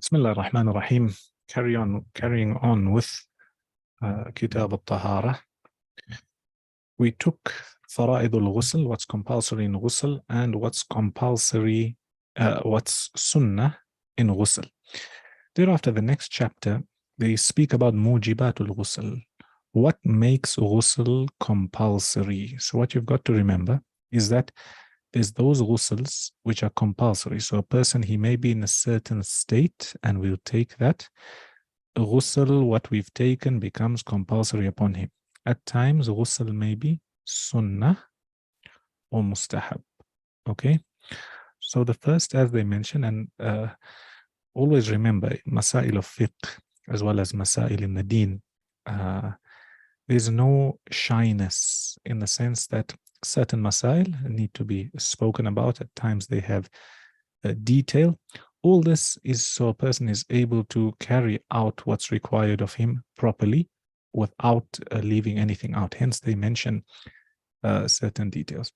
Bismillah ar-Rahman ar-Rahim. Carrying on with Kitab al-Tahara. We took Fara'id al-Ghusl, what's compulsory in Ghusl, and what's Sunnah in Ghusl. Thereafter, the next chapter, they speak about Mujibat al-Ghusl. What makes Ghusl compulsory? So what you've got to remember is that there's those ghusls which are compulsory. So a person, he may be in a certain state and we'll take that. Ghusl, what we've taken, becomes compulsory upon him. At times, ghusl may be sunnah or mustahab. Okay? So the first, as they mention, and always remember, masail of fiqh, as well as masail in the deen, there's no shyness in the sense that certain masail need to be spoken about. At times they have detail. All this is so a person is able to carry out what's required of him properly without leaving anything out. Hence they mention certain details.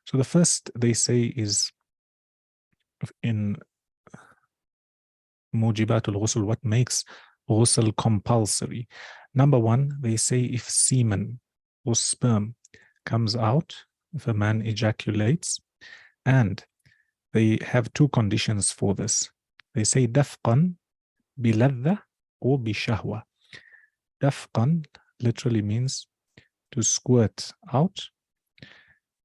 So the first they say is in Mujibatul Ghusl, what makes Ghusl compulsory. Number one, they say if semen or sperm comes out, if a man ejaculates, and they have two conditions for this. They say dafqan biladha or bishahwa. Dafqan literally means to squirt out,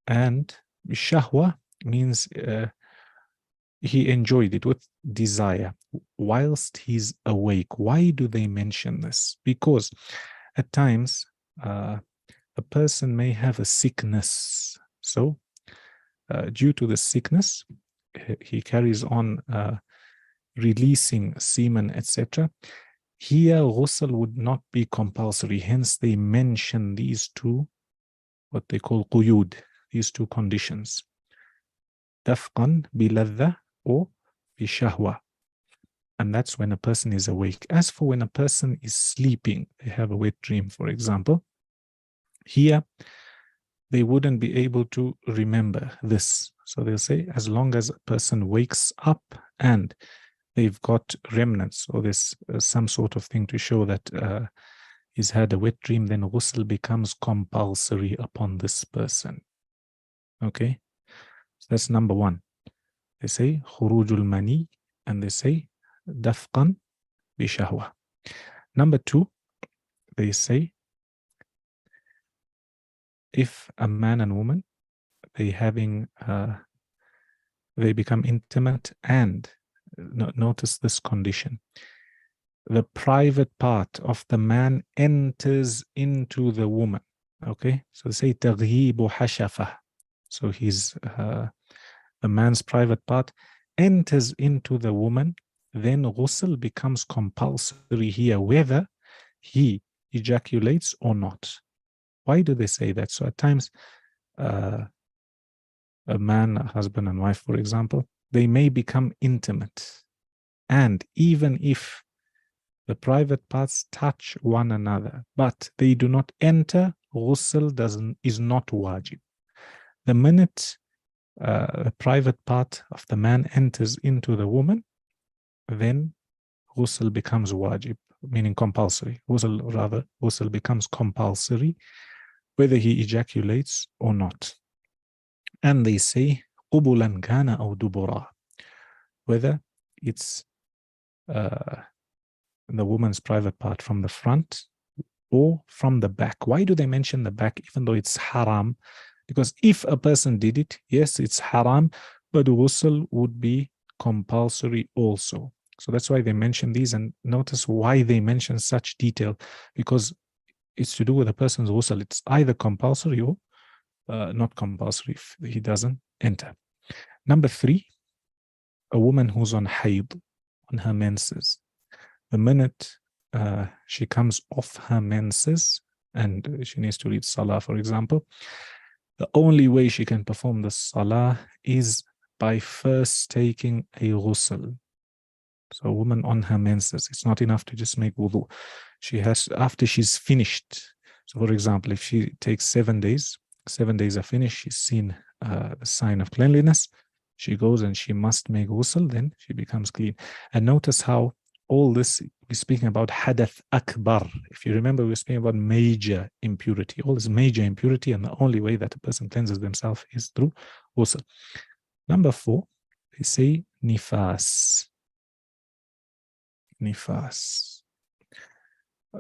and bishahwa means he enjoyed it with desire whilst he's awake. Why do they mention this? Because at times a person may have a sickness. So due to the sickness, he carries on releasing semen, etc. Here, ghusl would not be compulsory. Hence, they mention these two, what they call quyud, these two conditions. Dafqan biladha or bishahwa. And that's when a person is awake. As for when a person is sleeping, they have a wet dream, for example, here they wouldn't be able to remember this. So they'll say as long as a person wakes up and they've got remnants, or there's some sort of thing to show that he's had a wet dream, then ghusl becomes compulsory upon this person. Okay, so that's number one. They say khurujul mani, and they say dafqan bishahwa. Number two, they say if a man and woman, they become intimate, and notice this condition, the private part of the man enters into the woman. Okay, so they say taghyibu hashafah. So the man's private part enters into the woman, then ghusl becomes compulsory here, whether he ejaculates or not. Why do they say that? So at times, a man, a husband and wife, for example, they may become intimate. And even if the private parts touch one another, but they do not enter, ghusl is not wajib. The minute the private part of the man enters into the woman, then ghusl becomes wajib, meaning compulsory. Ghusl becomes compulsory whether he ejaculates or not. And they say qubulan kana aw dubura, whether it's the woman's private part from the front or from the back. Why do they mention the back even though it's haram? Because if a person did it, yes, it's haram, but ghusl would be compulsory also. So that's why they mention these, and notice why they mention such detail, because it's to do with a person's ghusl. It's either compulsory or not compulsory if he doesn't enter. Number three, a woman who's on hayd, on her menses. The minute she comes off her menses and she needs to read Salah, for example, the only way she can perform the Salah is by first taking a ghusl. So a woman on her menses, it's not enough to just make wudu. She has, after she's finished, so for example, if she takes 7 days, 7 days are finished, she's seen the sign of cleanliness, she goes and she must make ghusl, then she becomes clean. And notice how all this, we're speaking about hadath akbar. If you remember, we're speaking about major impurity. All this major impurity, and the only way that a person cleanses themselves is through ghusl. Number 4, they say nifas. Nifas.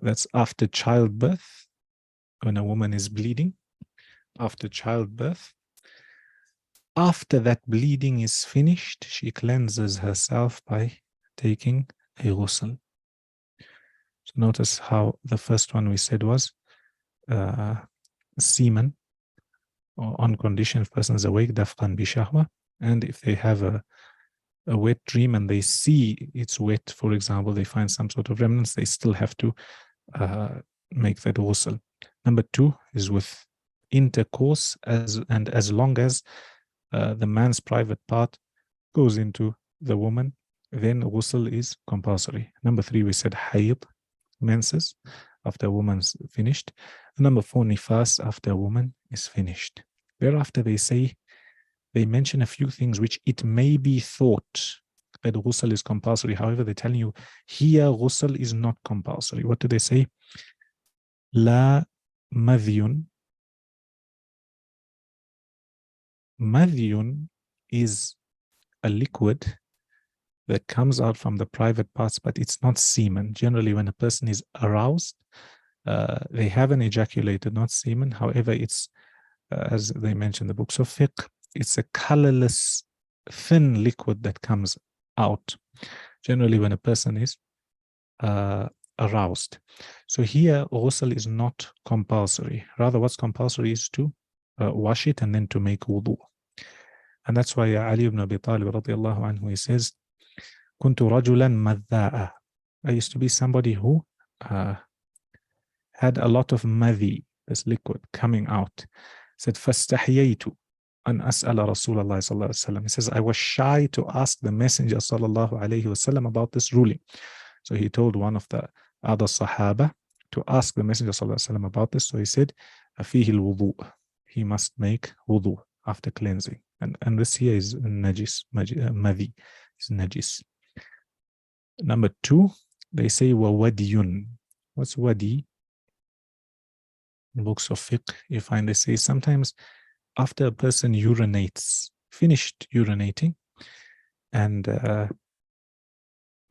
That's after childbirth, when a woman is bleeding. After childbirth, after that bleeding is finished, she cleanses herself by taking a ghusl. So notice how the first one we said was semen, or on condition if person is awake, dafqan bi shahwa, and if they have a wet dream and they see it's wet, for example, they find some sort of remnants, they still have to make that ghusl. Number 2 is with intercourse, as long as the man's private part goes into the woman, then ghusl is compulsory. Number 3, we said hayd, menses, after a woman's finished. Number 4, nifas, after a woman is finished. Thereafter, they mention a few things which it may be thought that ghusl is compulsory. However, they're telling you here ghusl is not compulsory. What do they say? La madhyun. Madhyun is a liquid that comes out from the private parts, but it's not semen. Generally, when a person is aroused, they haven't ejaculated, not semen. However, it's, as they mention in the books of fiqh, it's a colorless, thin liquid that comes out, generally when a person is aroused. So here, ghusl is not compulsory. Rather, what's compulsory is to wash it and then to make wudu. And that's why Ali ibn Abi Talib radiallahu anhu, he says, Kuntu rajulan madha'a. I used to be somebody who had a lot of madhi, this liquid coming out. Said, فَاسْتَحْيَيْتُ أَنْ أَسْأَلَ رَسُولَ اللَّهِ صلى الله عليه وسلم. He says, I was shy to ask the Messenger sallallahu alayhi wasallam about this ruling. So he told one of the other Sahaba to ask the Messenger sallallahu alayhi wasallam about this. So he said, فِيهِ الْوُضُوء. He must make wudu after cleansing. And this here is najis, madhi is najis. Number 2, they say وَوَدِيٌ. What's wadi? In books of fiqh, you find they say sometimes after a person urinates, finished urinating, and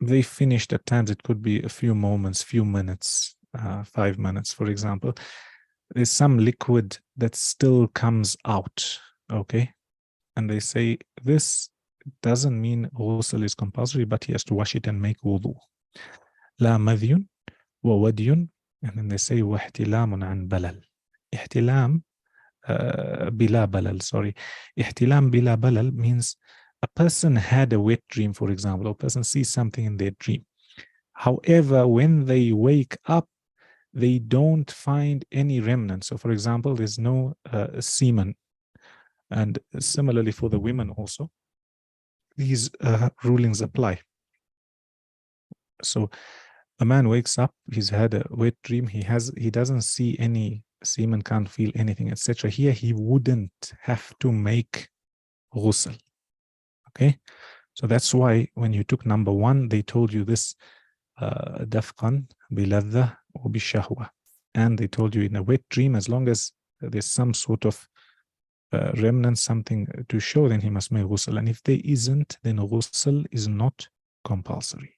they finished, at times it could be a few moments, few minutes, 5 minutes, for example, there's some liquid that still comes out, okay? And they say this doesn't mean ghusl is compulsory, but he has to wash it and make wudu. La madhyun wa wadiyun. And then they say wahtilamun an balal. Ihtilam bila balal, sorry. Ihtilam bila balal means a person had a wet dream, for example, or a person sees something in their dream. However, when they wake up, they don't find any remnants. So, for example, there's no semen. And similarly for the women also, these rulings apply. So a man wakes up, he's had a wet dream, he doesn't see any semen, can't feel anything, etc. Here he wouldn't have to make ghusl. Okay, so that's why when you took number 1, they told you this dafqan biladha or bishahwa, and they told you in a wet dream, as long as there's some sort of remnant, something to show, then he must make ghusl. And if there isn't, then ghusl is not compulsory.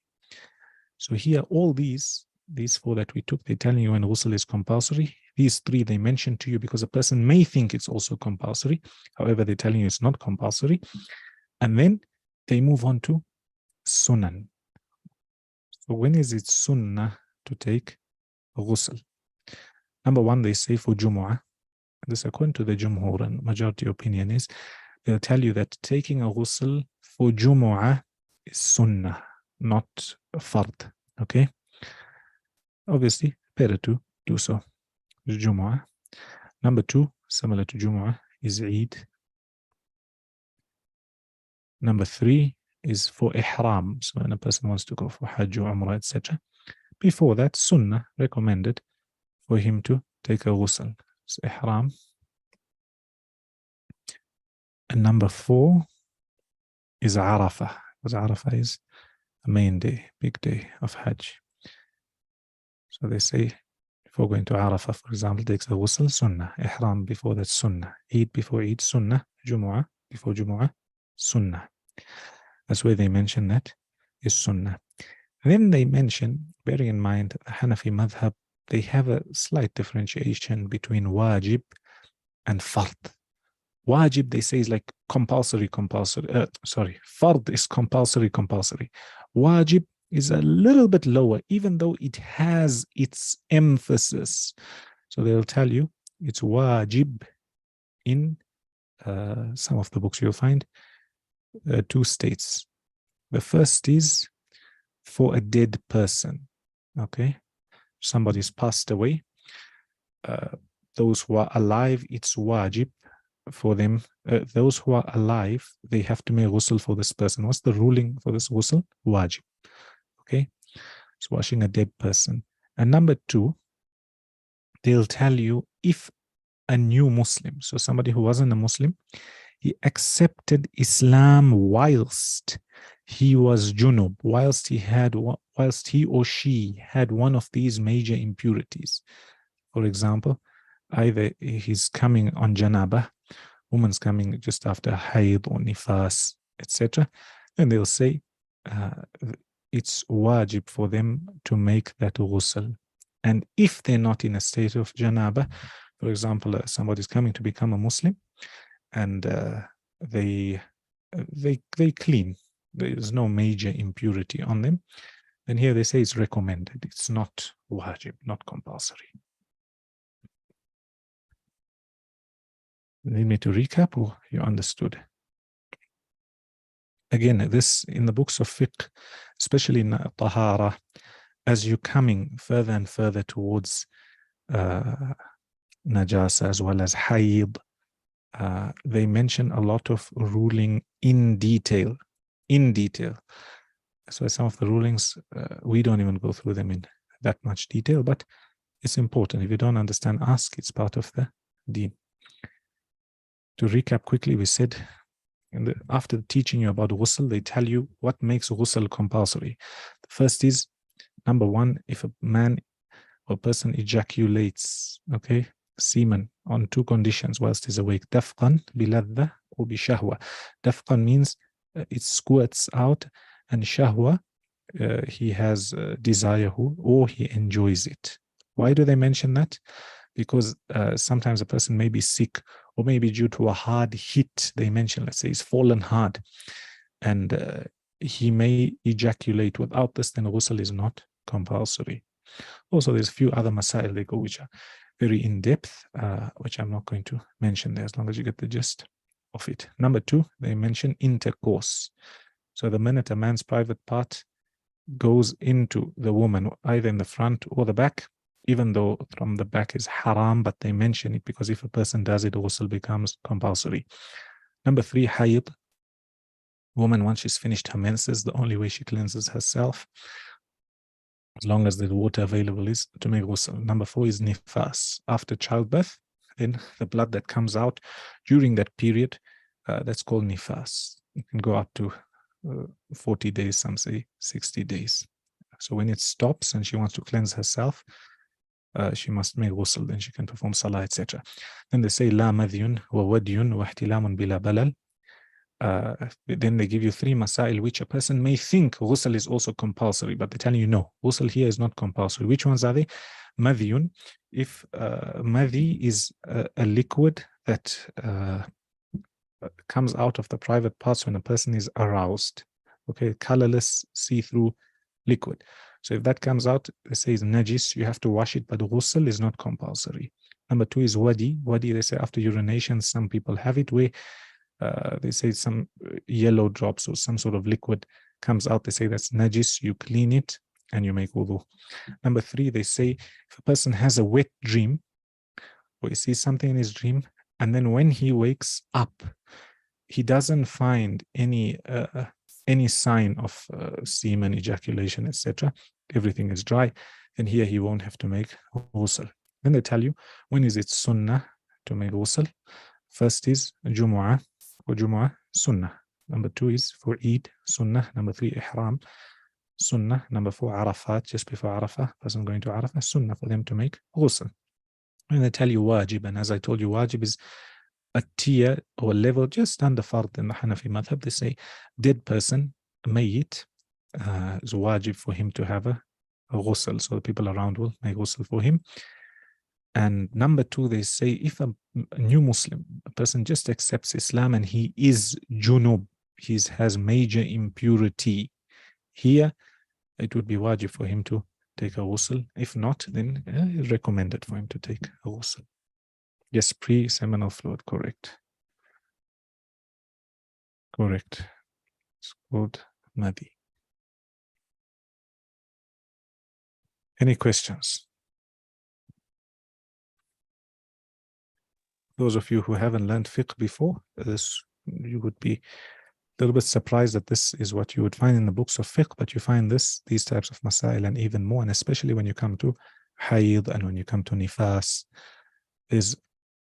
So here, all these 4 that we took, they're telling you when ghusl is compulsory. These 3 they mentioned to you because a person may think it's also compulsory. However, they're telling you it's not compulsory. And then they move on to sunan. So when is it sunnah to take ghusl? Number 1, they say for Jumu'ah. This, according to the Jumhur and majority opinion, is they'll tell you that taking a ghusl for Jumu'ah is sunnah, not fard. Okay? Obviously, better to do so. Jumu'ah. Number 2, similar to Jumu'ah, is Eid. Number 3 is for ihram. So when a person wants to go for Hajj or Umrah, etc. Before that, sunnah, recommended for him to take a ghusl. So ihram. And number 4 is Arafah. Because Arafah is the main day, big day of Hajj. So they say, before going to Arafah, for example, takes a ghusl, sunnah. Ihram before that, sunnah. Eid before Eid, sunnah. Jumu'ah before Jumu'ah, sunnah. That's where they mention that is sunnah. And then they mention, bearing in mind, the Hanafi madhab, they have a slight differentiation between wajib and fard. Wajib, they say, is like compulsory. Fard is compulsory. Wajib is a little bit lower, even though it has its emphasis. So they'll tell you it's wajib in some of the books you'll find two states. The first is for a dead person. Okay, somebody's passed away. Those who are alive, it's wajib for them. Those who are alive, they have to make ghusl for this person. What's the ruling for this ghusl? Wajib. Okay, it's washing a dead person. And number two, they'll tell you if a new Muslim, so somebody who wasn't a Muslim, he accepted Islam whilst he was junub, whilst he or she had one of these major impurities. For example, either he's coming on janabah, woman's coming just after hayd or nifas, etc. Then they'll say it's wajib for them to make that ghusl. And if they're not in a state of janabah, for example, somebody's coming to become a Muslim, and they clean, there's no major impurity on them, then here they say it's recommended. It's not wajib, not compulsory. Need me to recap, or you understood? Again, this in the books of fiqh, especially in tahara, as you're coming further and further towards najasa as well as hayd, they mention a lot of ruling in detail. So some of the rulings, we don't even go through them in that much detail, but it's important. If you don't understand, ask. It's part of the deen. To recap quickly, we said, after teaching you about ghusl, they tell you what makes ghusl compulsory. The first is, number one, if a man or person ejaculates, okay, semen on two conditions whilst he's awake, dafqan biladha or bishahwa. Dafqan means it squirts out, and shahwa, he has desire or he enjoys it. Why do they mention that? Because sometimes a person may be sick, or maybe due to a hard hit, they mention, let's say he's fallen hard, and he may ejaculate. Without this, then ghusl is not compulsory. Also, there's a few other masail they go, which are very in-depth, which I'm not going to mention there, as long as you get the gist of it. Number two, they mention intercourse. So the minute a man's private part goes into the woman, either in the front or the back, even though from the back is haram, but they mention it because if a person does it, ghusl becomes compulsory. Number three, hayd. Woman, once she's finished her menses, the only way she cleanses herself, as long as the water available, is to make ghusl. Number four is nifas. After childbirth, then the blood that comes out during that period, that's called nifas. It can go up to 40 days, some say 60 days. So when it stops and she wants to cleanse herself, she must make ghusl, then she can perform salah, etc. Then they say la madhyun wa wadyun wa ihtilamun bila balal. Then they give you three masail which a person may think ghusl is also compulsory, but they tell you no, ghusl here is not compulsory. Which ones are they? Madhyun, if madhi is a liquid that comes out of the private parts when a person is aroused, okay, colorless, see-through liquid. So if that comes out, they say it's najis, you have to wash it, but ghusl is not compulsory. Number two is wadi. Wadi, they say after urination, some people have it where they say some yellow drops or some sort of liquid comes out. They say that's najis, you clean it and you make wudu. Number three, they say if a person has a wet dream, or he sees something in his dream, and then when he wakes up, he doesn't find any sign of semen, ejaculation, etc. Everything is dry, then here he won't have to make ghusl. Then they tell you, when is it sunnah to make ghusl? First is Jumu'ah, or Jumu'ah, sunnah. Number two is for Eid, sunnah. Number three, ihram. Sunnah. Number 4, Arafat, just before Arafah, person going to Arafah, Sunnah for them to make ghusl. And they tell you wajib, and as I told you, wajib is a tier or a level just under fard in the Hanafi madhab. They say dead person, mayyit, is wajib for him to have a ghusl, so the people around will make ghusl for him. And number 2, they say if a new Muslim, a person just accepts Islam and he is junub, he has major impurity, here it would be wajib for him to take a ghusl. If not, then it's recommended for him to take a ghusl. Yes, pre-seminal fluid, correct. Correct. It's called Madi. Any questions? Those of you who haven't learned fiqh before, you would be a little bit surprised that this is what you would find in the books of fiqh, but you find these types of masail and even more, and especially when you come to hayd and when you come to nifas, is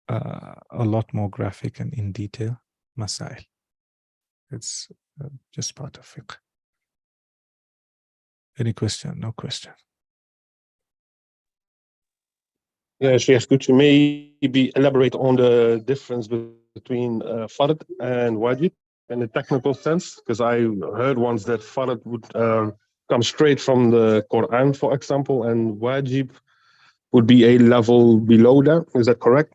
a lot more graphic and in detail masail. It's just part of fiqh. Any question? No question. Yeah, Sheikh, could you maybe elaborate on the difference between fard and wajib in a technical sense? Because I heard once that fard would come straight from the Quran, for example, and wajib would be a level below that. Is that correct?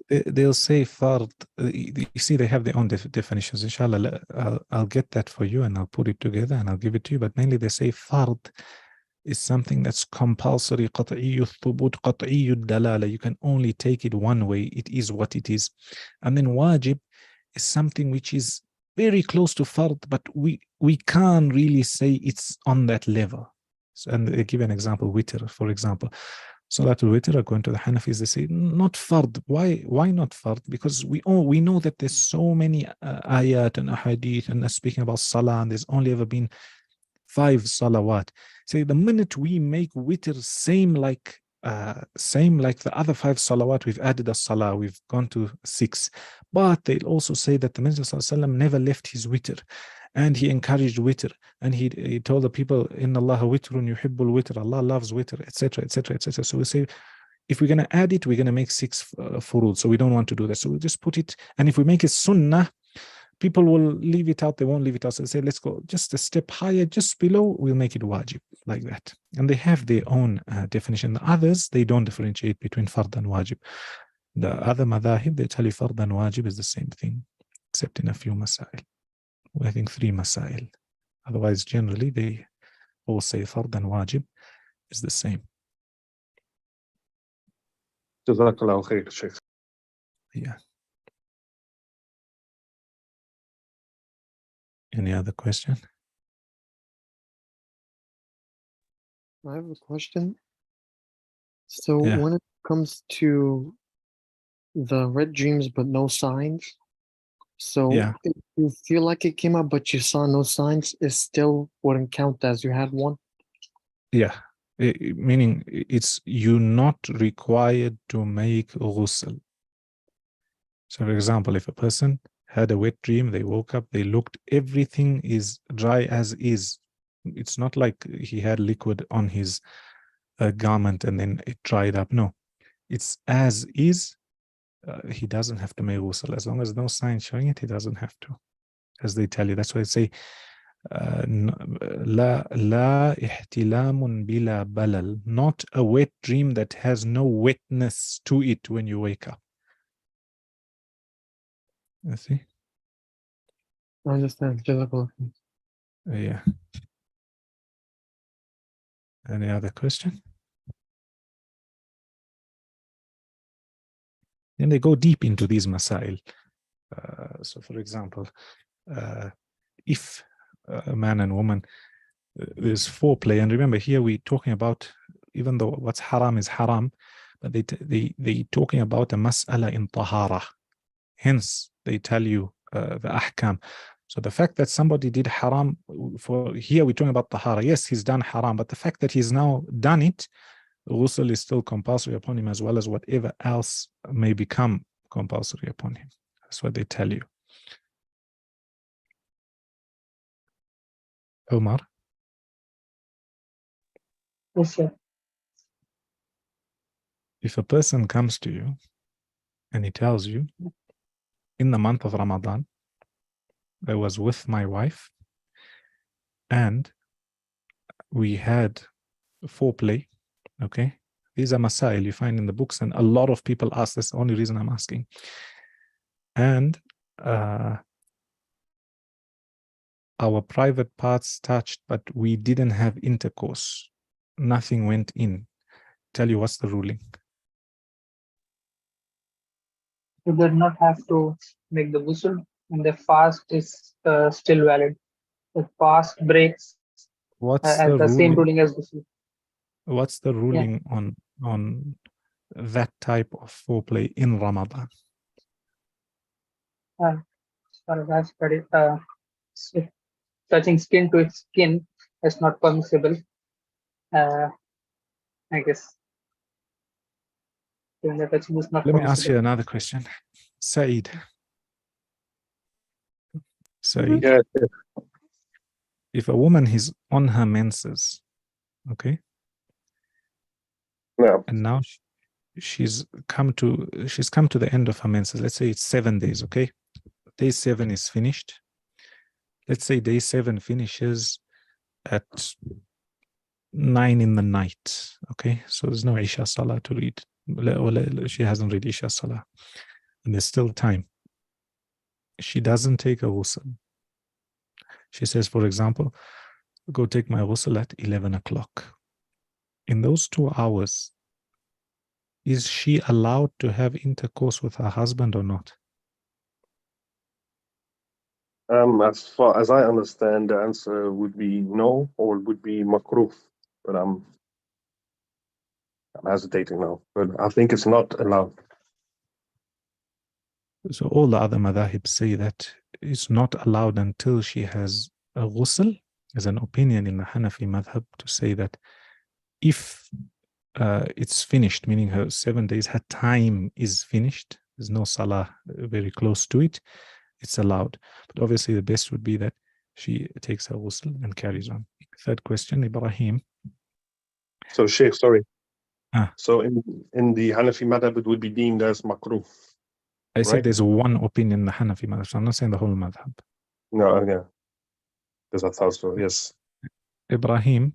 They'll say fard. You see, they have their own definitions. Inshallah, I'll get that for you and I'll put it together and I'll give it to you. But mainly they say fard is something that's compulsory, qat'iyyu thubut, qat'iyyu dalala. You can only take it one way. It is what it is. And then wajib is something which is very close to fard, but we can't really say it's on that level. So, and they give an example, witr, for example. Salatul Witr, according to the Hanafis, they say not fard. Why not fard? Because we know that there's so many ayat and ahadith and speaking about salah, and there's only ever been 5 salawat. Say the minute we make witr same like the other 5 salawat, we've added a salah, we've gone to 6. But they'll also say that the Messenger ﷺ never left his witr, and he encouraged witr, and he told the people, Inna Allah witrun yuhibbul witr, Allah loves witr, etc., etc., etc. So we say, if we're going to add it, we're going to make 6 furud, so we don't want to do that. So we'll just put it, and if we make it sunnah, people will leave it out, they won't leave it out. So they say, let's go just a step higher, just below, we'll make it wajib, like that. And they have their own definition. The others, they don't differentiate between fard and wajib. The other madhahib, they tell you fard and wajib is the same thing, except in a few masail. I think 3 masail. Otherwise, generally, they all say fard and wajib is the same. Jazakallahu khair, Sheikh. Yeah. Any other question? I have a question. So Yeah. when it comes to the red dreams but no signs, so Yeah. if you feel like it came out but you saw no signs, it still wouldn't count as you had one? Yeah. Meaning it's you're not required to make ghusl. So for example, if a person had a wet dream, they woke up, they looked, everything is dry as is. It's not like he had liquid on his garment and then it dried up. No, it's as is. He doesn't have to make ghusl. As long as no sign showing it, he doesn't have to. As they tell you, that's why they say لا احتلام بلا بلل, not a wet dream that has no wetness to it when you wake up. You see? I understand. Yeah. Any other question? And they go deep into these masail. So for example, if a man and woman, there's foreplay, and remember here we're talking about, even though what's haram is haram, but they talking about a mas'ala in tahara. Hence, they tell you the ahkam. So the fact that somebody did haram, for here we're talking about tahara. Yes, he's done haram, but the fact that he's now done it, ghusl is still compulsory upon him, as well as whatever else may become compulsory upon him. That's what they tell you. Omar? Yes, sir. If a person comes to you and he tells you, in the month of Ramadan, I was with my wife and we had foreplay, okay? These are masail you find in the books, and a lot of people ask this, the only reason I'm asking. And our private parts touched, but we didn't have intercourse. Nothing went in. Tell you what's the ruling. You did not have to make the ghusl, and the fast is still valid. The fast breaks What's as the the same ruling? ruling as ghusl. What's the ruling on that type of foreplay in Ramadan? As far as I've studied, touching skin to skin is not permissible. I guess even the touching is not Let me ask permissible. you another question. Saeed. Saeed, Yeah, if a woman is on her menses, okay, no. and now she's come to the end of her menses, let's say it's 7 days, okay? Day 7 is finished. Let's say day 7 finishes at 9 in the night, okay? So there's no Isha Salah to read. She hasn't read Isha Salah. And there's still time. She doesn't take a ghusl. She says, for example, go take my ghusl at 11 o'clock. In those 2 hours, is she allowed to have intercourse with her husband or not? As far as I understand, the answer would be no, or it would be makruh. But I'm hesitating now. But I think it's not allowed. So all the other madhahib say that it's not allowed until she has a ghusl. There's an opinion in the Hanafi madhab to say that if it's finished, meaning her 7 days, her time is finished, there's no salah very close to it, it's allowed. But obviously the best would be that she takes her ghusl and carries on. Third question, Ibrahim. So, Sheikh, sorry. Ah. So in the Hanafi madhab, it would be deemed as makruh. I said Right? there's one opinion in the Hanafi madhab, so I'm not saying the whole madhab. No, yeah. Because I thought so, yes. Ibrahim,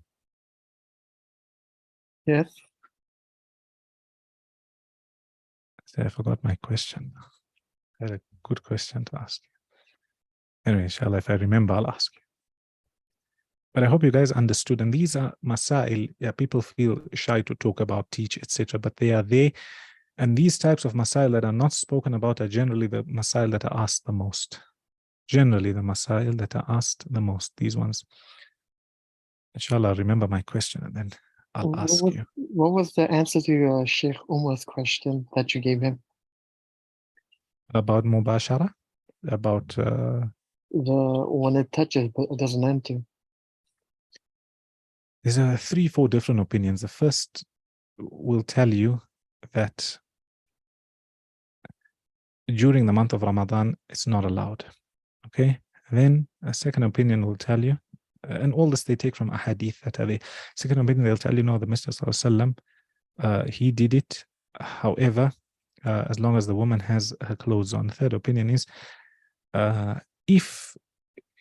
Yes. I forgot my question. I had a good question to ask you. Anyway, inshallah, if I remember, I'll ask you. But I hope you guys understood. And these are masail. Yeah, people feel shy to talk about, teach, etc. But they are there. And these types of masail that are not spoken about are generally the masail that are asked the most. Generally, the masail that are asked the most. These ones. Inshallah, remember my question and then I'll ask you. What was the answer to Sheikh Umar's question that you gave him? About mubashara? About... when it touches but it doesn't enter. There's 3-4 different opinions. The first will tell you that during the month of Ramadan, it's not allowed. Okay? Then a second opinion will tell you, and all this they take from a hadith that are the second opinion, they'll tell you, no, the Messenger Sallallahu Alaihi Wasallam, he did it, however, as long as the woman has her clothes on. The third opinion is, if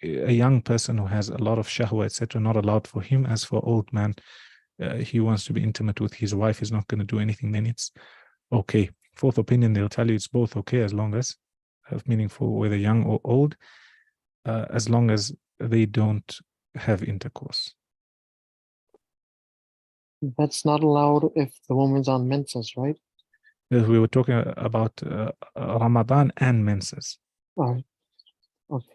a young person who has a lot of shahwa, etc., not allowed for him, as for old man, he wants to be intimate with his wife, he's not going to do anything, then it's okay. Fourth opinion, they'll tell you it's both okay, as long as, meaning for whether young or old, as long as they don't have intercourse. That's not allowed if the woman's on menses, right? We were talking about Ramadan and menses. All right. Okay.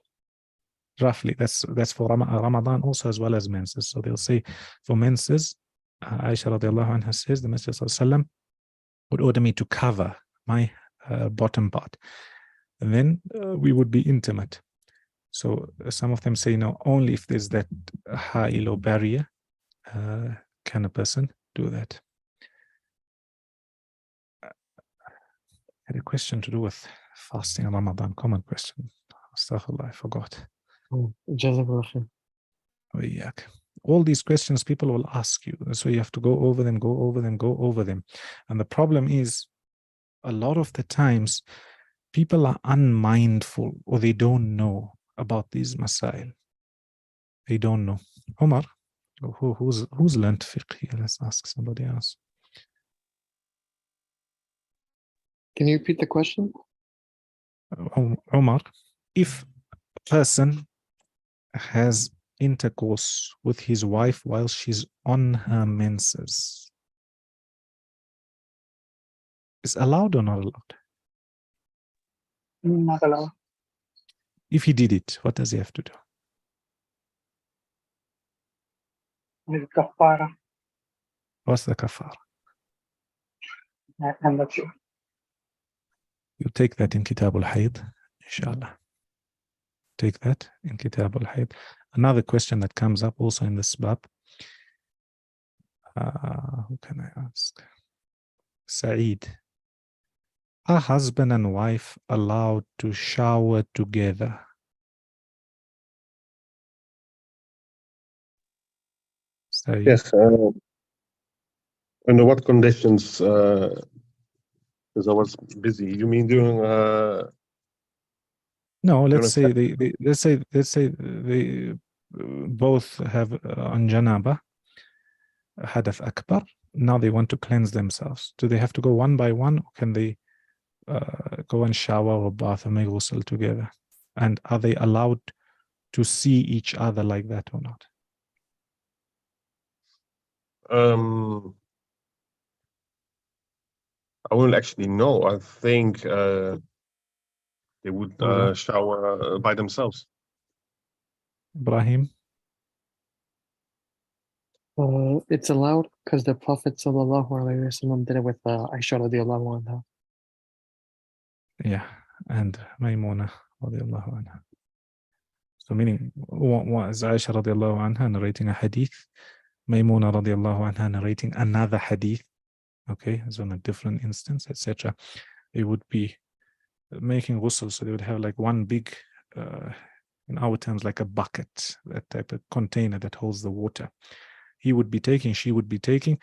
Roughly, that's for Ramadan also, as well as menses. So they'll say for menses, Aisha radiallahu anha says, the Messenger sallallahu alaihi wasallam would order me to cover my bottom part, and then we would be intimate. So some of them say, no, only if there's that ha'il or barrier can a person do that. I had a question to do with fasting in Ramadan, common question. Astaghfirullah, I forgot. Jazakallah khair. All these questions people will ask you. So you have to go over them, go over them, go over them. And the problem is, a lot of the times, people are unmindful or they don't know about these masail. They don't know. Omar, who's learned fiqh here? Let's ask somebody else. Can you repeat the question? Omar, if a person has intercourse with his wife while she's on her menses, is allowed or not allowed? Not allowed. If he did it, what does he have to do? With kafara. What's the kafara? I'm not sure. You take that in Kitab al-Hayd, inshallah. Take that in Kitab al-Hayd. Another question that comes up also in this bab. Who can I ask? Saeed. Are husband and wife allowed to shower together? Saeed. Yes. Under what conditions? Because I was busy. You mean during? No, during let's say let's say they both have on janaba, hadath akbar. Now they want to cleanse themselves. Do they have to go one by one, or can they go and shower or bath or make ghusl together? And are they allowed to see each other like that or not? I wouldn't actually know. I think they would Wallah. shower by themselves. Ibrahim? It's allowed because the Prophet sallallahu alaihi wasallam did it with Aisha radiallahu anha. Yeah, and Maymuna radiallahu anha. So meaning, what is Aisha radiallahu anha narrating a hadith, Maymuna radiallahu anha narrating another hadith, okay, it's on a different instance, etc. They would be making ghusl, so they would have like one big, in our terms, like a bucket, that type of container that holds the water. He would be taking, she would be taking,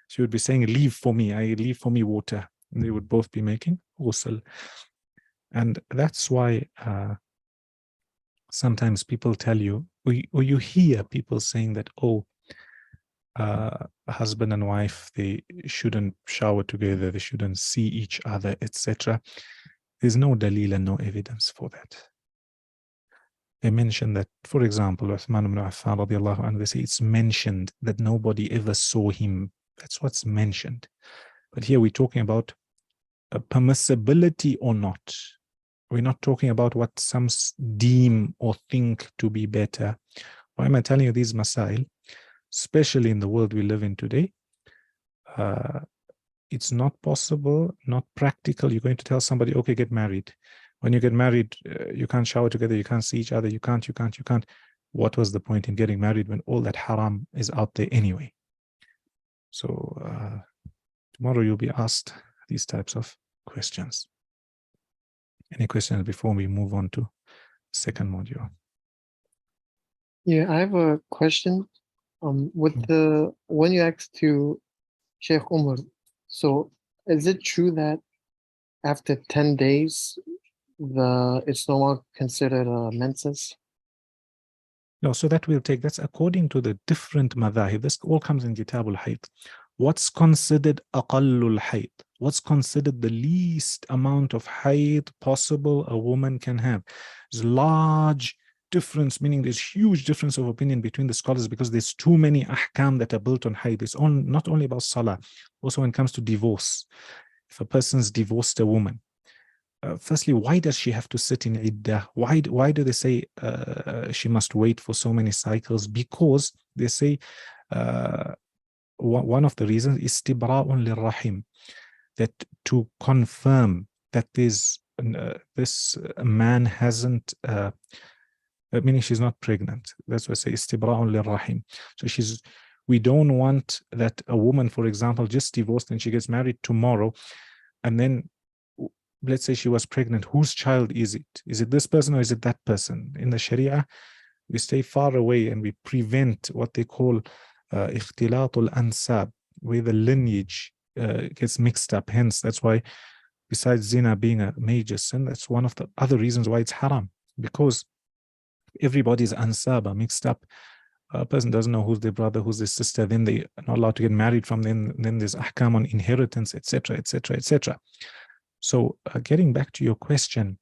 she would be saying, leave for me, leave for me water. And they would both be making ghusl. And that's why sometimes people tell you, or you hear people saying that, oh, husband and wife, they shouldn't shower together, they shouldn't see each other, etc. There's no dalil and no evidence for that. They mention that, for example, Uthman ibn Affan radiallahu anhu, they say it's mentioned that nobody ever saw him. That's what's mentioned. But here we're talking about a permissibility or not. We're not talking about what some deem or think to be better. Why am I telling you these masail? Especially in the world we live in today, it's not possible, not practical. You're going to tell somebody, okay, get married. When you get married, you can't shower together, you can't see each other, you can't. What was the point in getting married when all that haram is out there anyway? So tomorrow you'll be asked these types of questions. Any questions before we move on to second module? Yeah, I have a question. When you asked to Sheikh Umar, so is it true that after 10 days, it's no longer considered menses? No, so that we'll take, that's according to the different madhahib. This all comes in Kitab al-Hayd. What's considered aqallul hayd? What's considered the least amount of hayd possible a woman can have? There's large difference, meaning there's huge difference of opinion between the scholars because there's too many ahkam that are built on hayd. It's not only about salah, also when it comes to divorce. If a person's divorced a woman, firstly, why does she have to sit in iddah? Why do they say she must wait for so many cycles? Because they say one of the reasons is istibra'un lirrahim, that to confirm that this man hasn't, meaning she's not pregnant. That's why I say istibra'un lirrahim. So we don't want that a woman, for example, just divorced and she gets married tomorrow, and then let's say she was pregnant. Whose child is it? Is it this person or is it that person? In the Sharia, we stay far away and we prevent what they call ikhtilatul ansab, where the lineage gets mixed up. Hence, that's why, besides zina being a major sin, that's one of the other reasons why it's haram, because everybody's ansab are mixed up. A person doesn't know who's their brother, who's their sister, then they are not allowed to get married from them, then there's ahkam on inheritance, etc., etc., etc. So getting back to your question,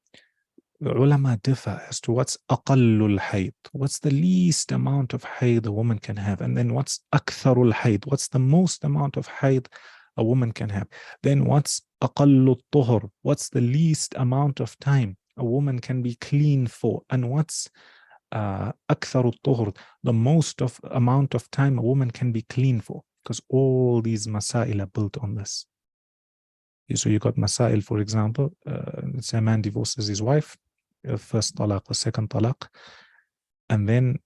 the ulama differ as to what's aqallul hayd, what's the least amount of hayd a woman can have, and then what's aktharul hayd, what's the most amount of hayd a woman can have, then what's aqallut tuhur, what's the least amount of time a woman can be clean for, and what's aktharut tuhur, the most of amount of time a woman can be clean for, because all these masail are built on this. So you got masail, for example, let's say a man divorces his wife, first talaq or second talaq, and then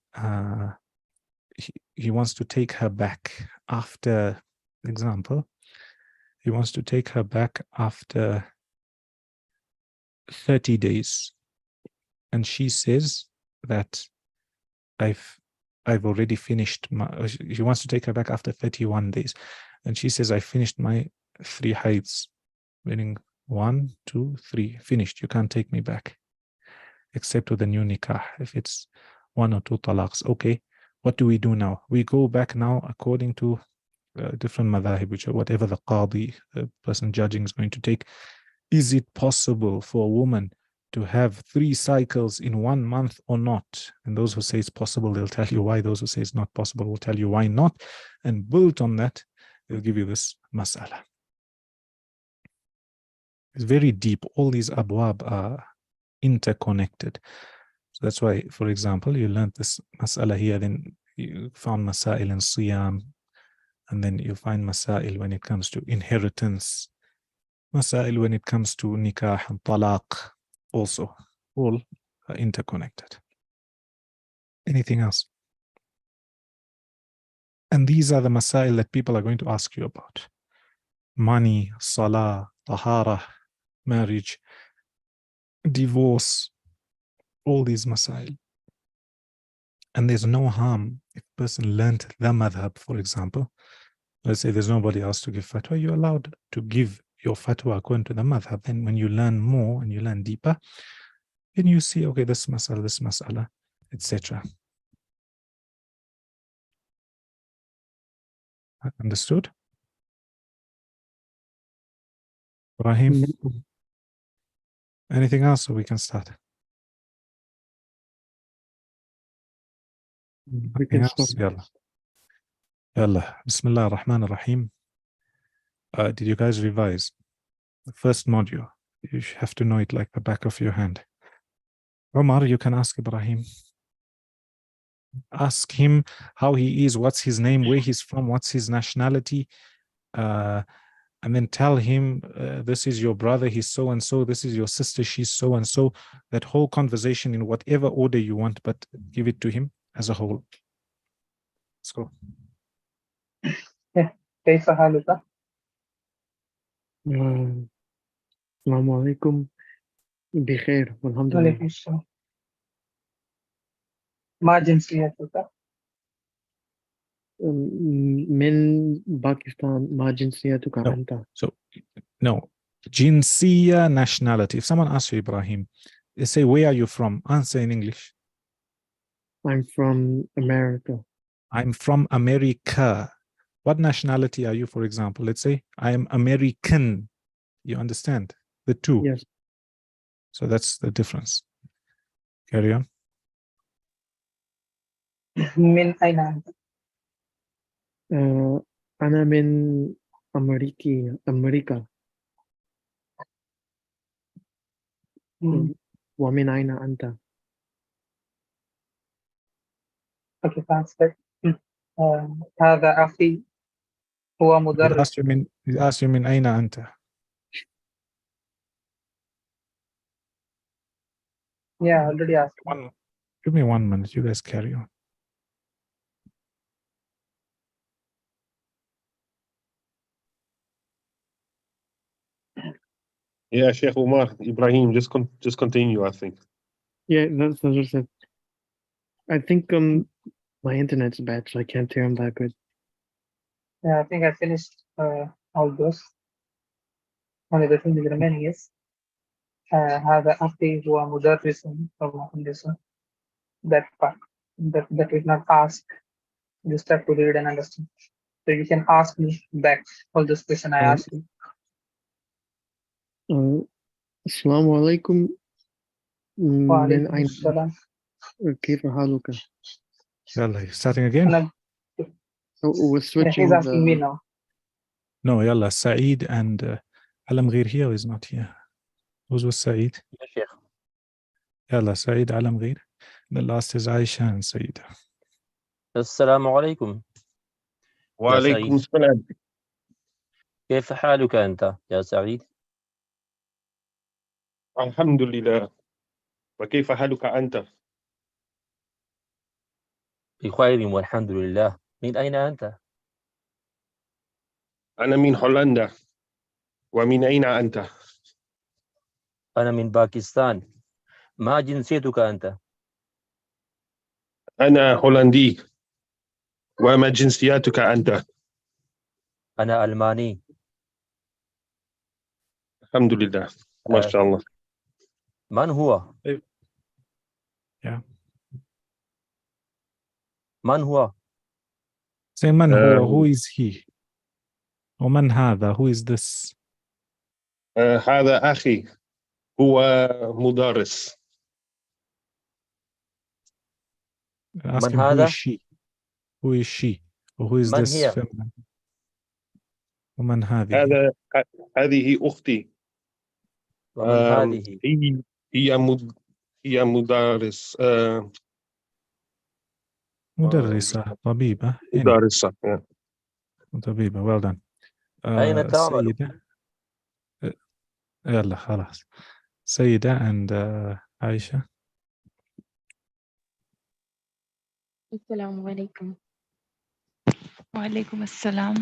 he wants to take her back after, example, he wants to take her back after 30 days. And she says that I've already finished my, he wants to take her back after 31 days. And she says, I finished my 3 haids, meaning 1, 2, 3, finished. You can't take me back, except with a new nikah. If it's 1 or 2 talaqs, okay, what do we do now? We go back now according to different madhahib, which are whatever the qadi, the person judging, is going to take. Is it possible for a woman to have 3 cycles in 1 month or not? And those who say it's possible, they'll tell you why. Those who say it's not possible will tell you why not. And built on that, they'll give you this mas'ala. It's very deep. All these abwab are interconnected. So that's why, for example, you learned this mas'ala here, then you found masail in siyam, and then you find masail when it comes to inheritance, masail when it comes to nikah and talaq, also all are interconnected. Anything else? And these are the masail that people are going to ask you about: money, salah, tahara, marriage, divorce, all these masail. And there's no harm if a person learned the madhab, for example. Let's say there's nobody else to give fatwa, you're allowed to give your fatwa according to the madhab. Then when you learn more and you learn deeper, then you see, okay, this masala, etc. Understood? Ibrahim, anything else, so we can start? We can start. Yalla. Yalla. Bismillah ar-Rahman ar-Rahim. Did you guys revise the first module? You have to know it like the back of your hand. Omar, you can ask Ibrahim. Ask him how he is, what's his name, where he's from, what's his nationality, and then tell him, this is your brother, he's so and so, this is your sister, she's so and so. That whole conversation in whatever order you want, but give it to him as a whole. Let's go. كيف حالك؟ السلام عليكم. بخير والحمد لله. وعليكم السلام. ما جنسيتك؟ من باكستان. ما جنسيتك أنت؟ So, no. Jinsiya, nationality. If someone asks you, Ibrahim, they say, where are you from? Answer in English. I'm from America. I'm from America. What nationality are you, for example? Let's say, I am American. You understand? The two. Yes. So that's the difference. Carry on. من أين أنت؟ أنا من أمريكا. ومن أين أنت؟ Okay, translate. هذا أخي هو He مدرس. asked you من أين أنت? Yeah, already asked. Give me 1 minute. You guys carry on. Yeah, Sheikh Umar, Ibrahim, just continue, I think. Yeah, that's what I said. I think my internet's bad, so I can't hear him that good. Yeah, I think I finished all those. Only the thing is remaining is هذا أخي هو مدرس أو مهندس. That part that is not asked. You start to read and understand. So you can ask me back all those questions I asked you. Assalamu alaikum. من وعليكم أين السلام. كيف حالك? يلا, starting again. We're He's switching asking me the. now. No, يلا, Saeed and Alam Ghair here or is not here? Who's with Saeed? يا شيخ. يلا, Saeed, Alam Ghair. The last is Aisha and Saeed. السلام عليكم. وعليكم السلام. كيف حالك أنت يا سعيد؟ الحمد لله. وكيف حالك أنت؟ بخير والحمد لله. من أين أنت؟ أنا من هولندا. ومن أين أنت؟ أنا من باكستان. ما جنسيتك أنت؟ أنا هولندي. وما جنسيتك أنت؟ أنا ألماني. الحمد لله. ما شاء الله. من هو؟ Yeah. من هو؟ Say man huwa, who is he? ومن هذا, who is this? هذا أخي هو مدرس. Ask من him who هذا؟ is she? Who is she? Or who is من this هي؟ feminine? ومن هذه? هذه أختي. ومن هذه؟ هي مدرس. مدرسة, طبيبة. مدرسة. طبيبة, well done. أين تعمل؟ سيدة. يلا خلاص. سيدة and عائشة. السلام عليكم. وعليكم السلام.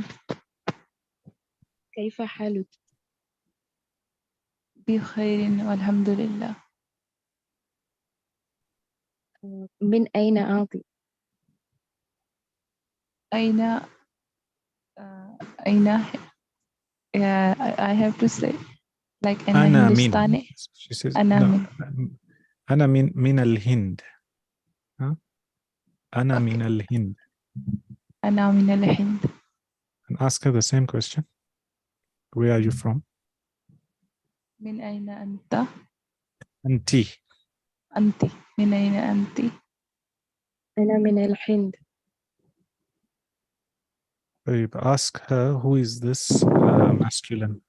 كيف حالك؟ بخير والحمد لله. من أين أنت؟ أين I have to say like in أنا Hindustani. من. She says أنا no. من. أنا من الهند. ها? أنا من الهند. أنا من الهند. And ask her the same question. Where are you from? من أين أنت؟ أنتي. أنت. من أين أنت؟ أنا من الهند. طيب, ask her who is this masculine.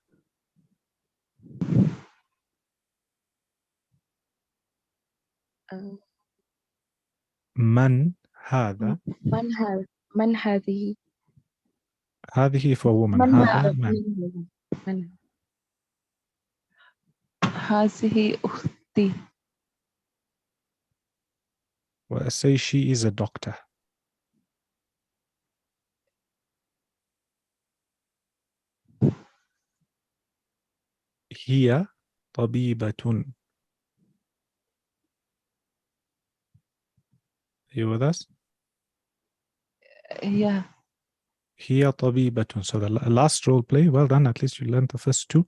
من هذا? من هذه؟ هذه for woman. من هذا man. من هذه أختي. Well, say she is a doctor. هي طبيبة. Are you with us? Yeah. هي طبيبة. So the last role play, well done. At least you learned the first two.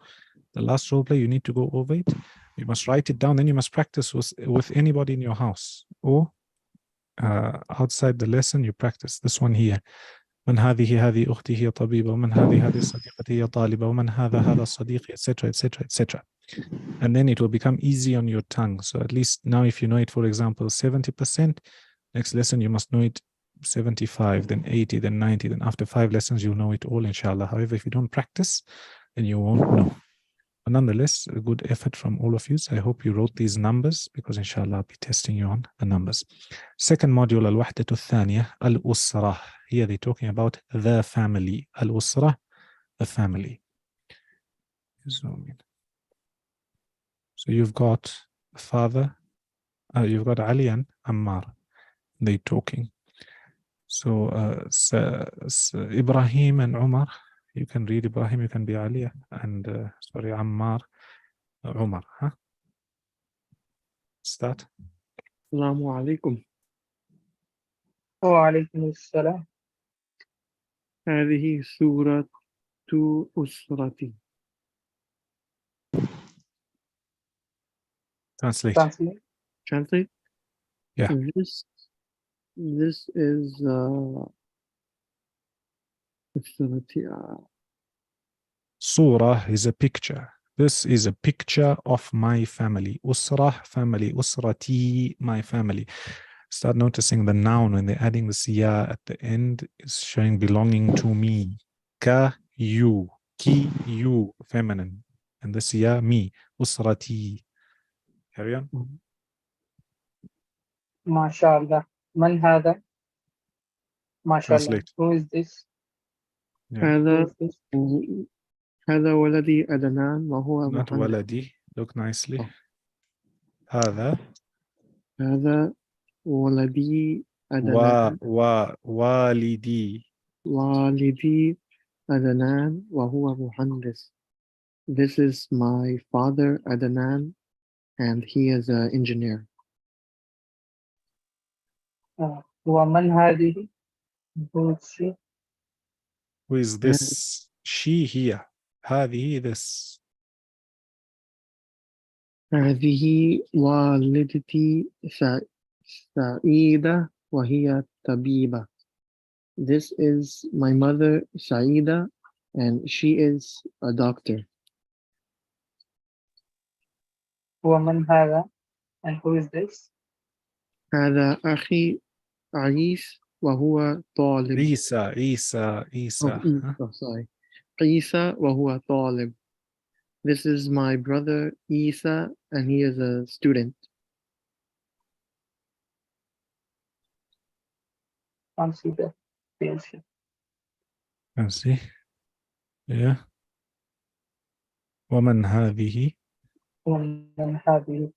The last role play, you need to go over it. You must write it down. Then you must practice with anybody in your house or outside the lesson. You practice this one here. من هذه أختي هي طبيبة ومن هذه صديقتي هي طالبة ومن هذا صديقي, etc., etc., etc. And then it will become easy on your tongue. So at least now if you know it, for example, 70%, next lesson you must know it 75, then 80, then 90, then after 5 lessons you'll know it all, inshallah. However, if you don't practice, then you won't know. But nonetheless, a good effort from all of you. So I hope you wrote these numbers because inshallah I'll be testing you on the numbers. Second module, الوحدة الثانية, الأسرة. Here they're talking about the family. الأسرة, the family. Zoom in. So you've got father, you've got Ali and Ammar. They're talking. So, Ibrahim and Umar, you can read Ibrahim, you can be Ali, and sorry, Ammar, Umar. Huh? Start. Assalamu alaikum. وعليكم السلام. هذه سورة أسرتي. Translate. Translate. Translate? Yeah. This is أسرتي. Surah is a picture. This is a picture of my family. Usrah, family. Usrati, my family. Start noticing the noun when they're adding the siya at the end is showing belonging to me. Ka, you. Ki, you, feminine. And the siya, me. Usrati. Carry on. MashaAllah. Man hada? MashaAllah. Translate. Who is this? Yeah. Who هذا is this? هذا ولدي أدنان وهو Not مهندس. waladi. Look nicely. Oh. هذا هذا ولدي أدنان والدي. والدي أدنان وهو مهندس. This is my father Adnan and he is an engineer. ومن هذه? Who is she? Who is this? She here. هذه this. هذه والدتي سعيدة وهي طبيبة. This is my mother Saida and she is a doctor. ومن هذا? And who is this? هذا أخي عيس وهو طالب. عيسى. Sorry. عيسى وهو طالب. This is my brother Isa and he is a student. Can't see the page here. Can see. Yeah. ومن هذه? ومن هذه?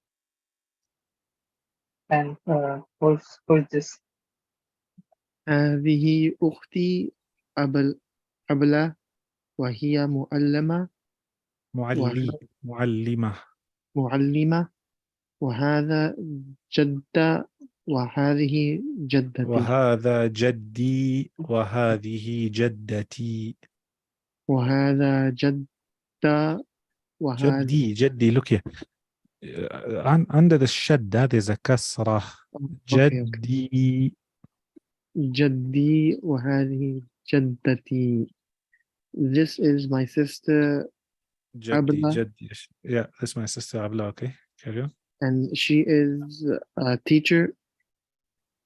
And who is this? هذه أختي أبلة وهي معلمة وهذا جدة وهذه جدتي. وهذا جدي وهذه جدتي. وهذا جدة وهذه جدي look here. Under the shadda there's a kasrah. جدي وهذه جدتي. This is my sister Abla. Yeah, that's my sister Abla. Okay, carry on. And she is a teacher.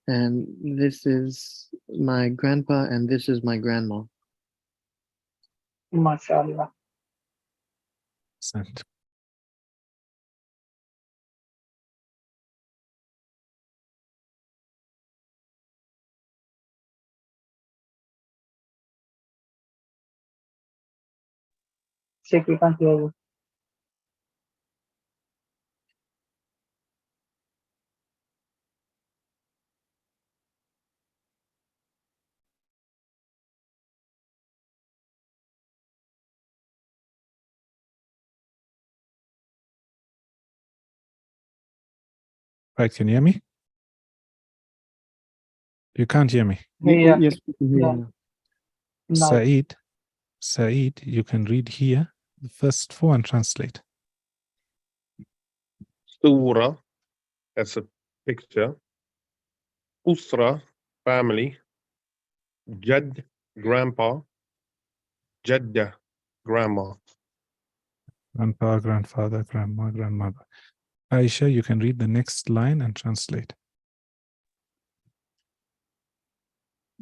And this is my grandpa and this is my grandma. MashaAllah. Sent. Sheikh, we can't hear you. Right, can you hear me? You can't hear me. Yeah. Yes, we can hear you. Now. Saeed, you can read here the first four and translate. Surah, that's a picture. Usra, family. Jad, grandpa. Jadda, grandma. Grandpa, grandfather, grandma, grandmother. Aisha, you can read the next line and translate.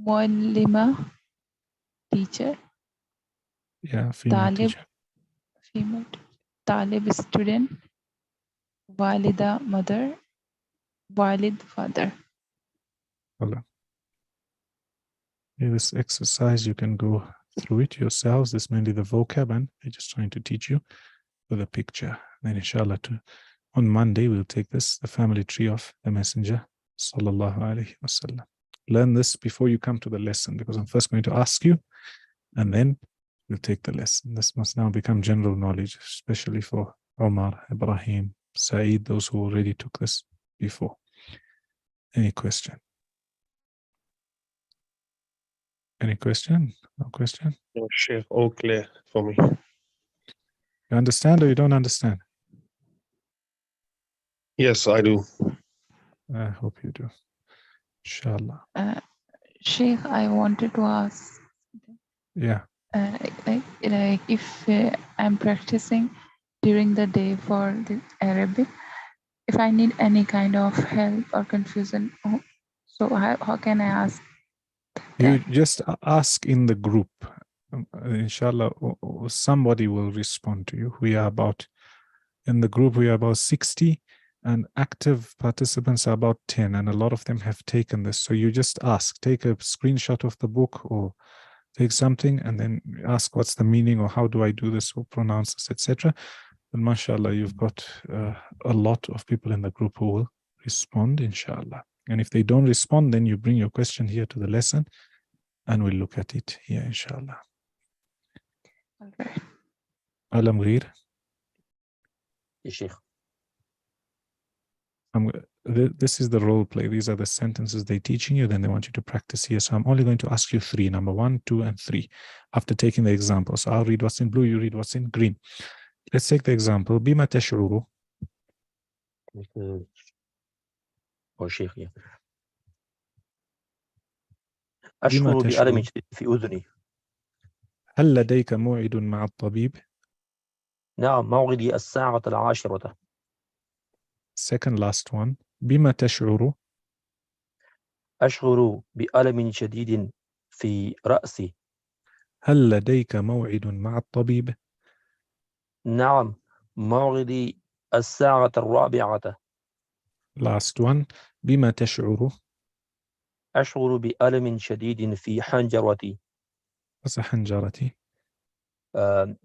Muallima, teacher. Yeah, female Talib, teacher. female. Talib, student. Walida, mother. Walid, father. Hold on. This exercise, you can go through it yourselves. This is mainly the vocab, and they're just trying to teach you with a picture. Then, inshallah, on Monday, we'll take this, the family tree of the Messenger, sallallahu alaihi wasallam. Learn this before you come to the lesson, because I'm first going to ask you, and then we'll take the lesson. This must now become general knowledge, especially for Omar, Ibrahim, Saeed, those who already took this before. Any question? Any question? No question? No, Sheikh, all clear for me. You understand or you don't understand? Yes, I do. I hope you do. Inshallah. Sheikh, I wanted to ask, Yeah. like if I'm practicing during the day for the Arabic, if I need any kind of help or confusion, so how can I ask You them? just ask in the group. Inshallah, somebody will respond to you. In the group, we are about 60, and active participants are about 10, and a lot of them have taken this. So you just ask, take a screenshot of the book or take something and then ask what's the meaning or how do I do this or pronounce this, etc. And mashallah, you've got a lot of people in the group who will respond, inshallah. And if they don't respond, then you bring your question here to the lesson and we'll look at it here, inshallah. Okay. Alam Gheer. يا شيخ. This is the role play. These are the sentences they're teaching you. Then they want you to practice here. So I'm only going to ask you 3, number 1, 2, and 3, after taking the example. So I'll read what's in blue, you read what's in green. Let's take the example. بما تشعر. أو شيخ بما أشعر بألم تشعر. شديد في أذني. هل لديك موعد مع الطبيب؟ نعم، موعدي 10:10. Second last one. بما تشعر. أشعر بألم شديد في رأسي. هل لديك موعد مع الطبيب؟ نعم، موعدي 4:00. Last one. بما تشعر. أشعر بألم شديد في حنجرتي. What's a حنجرتي?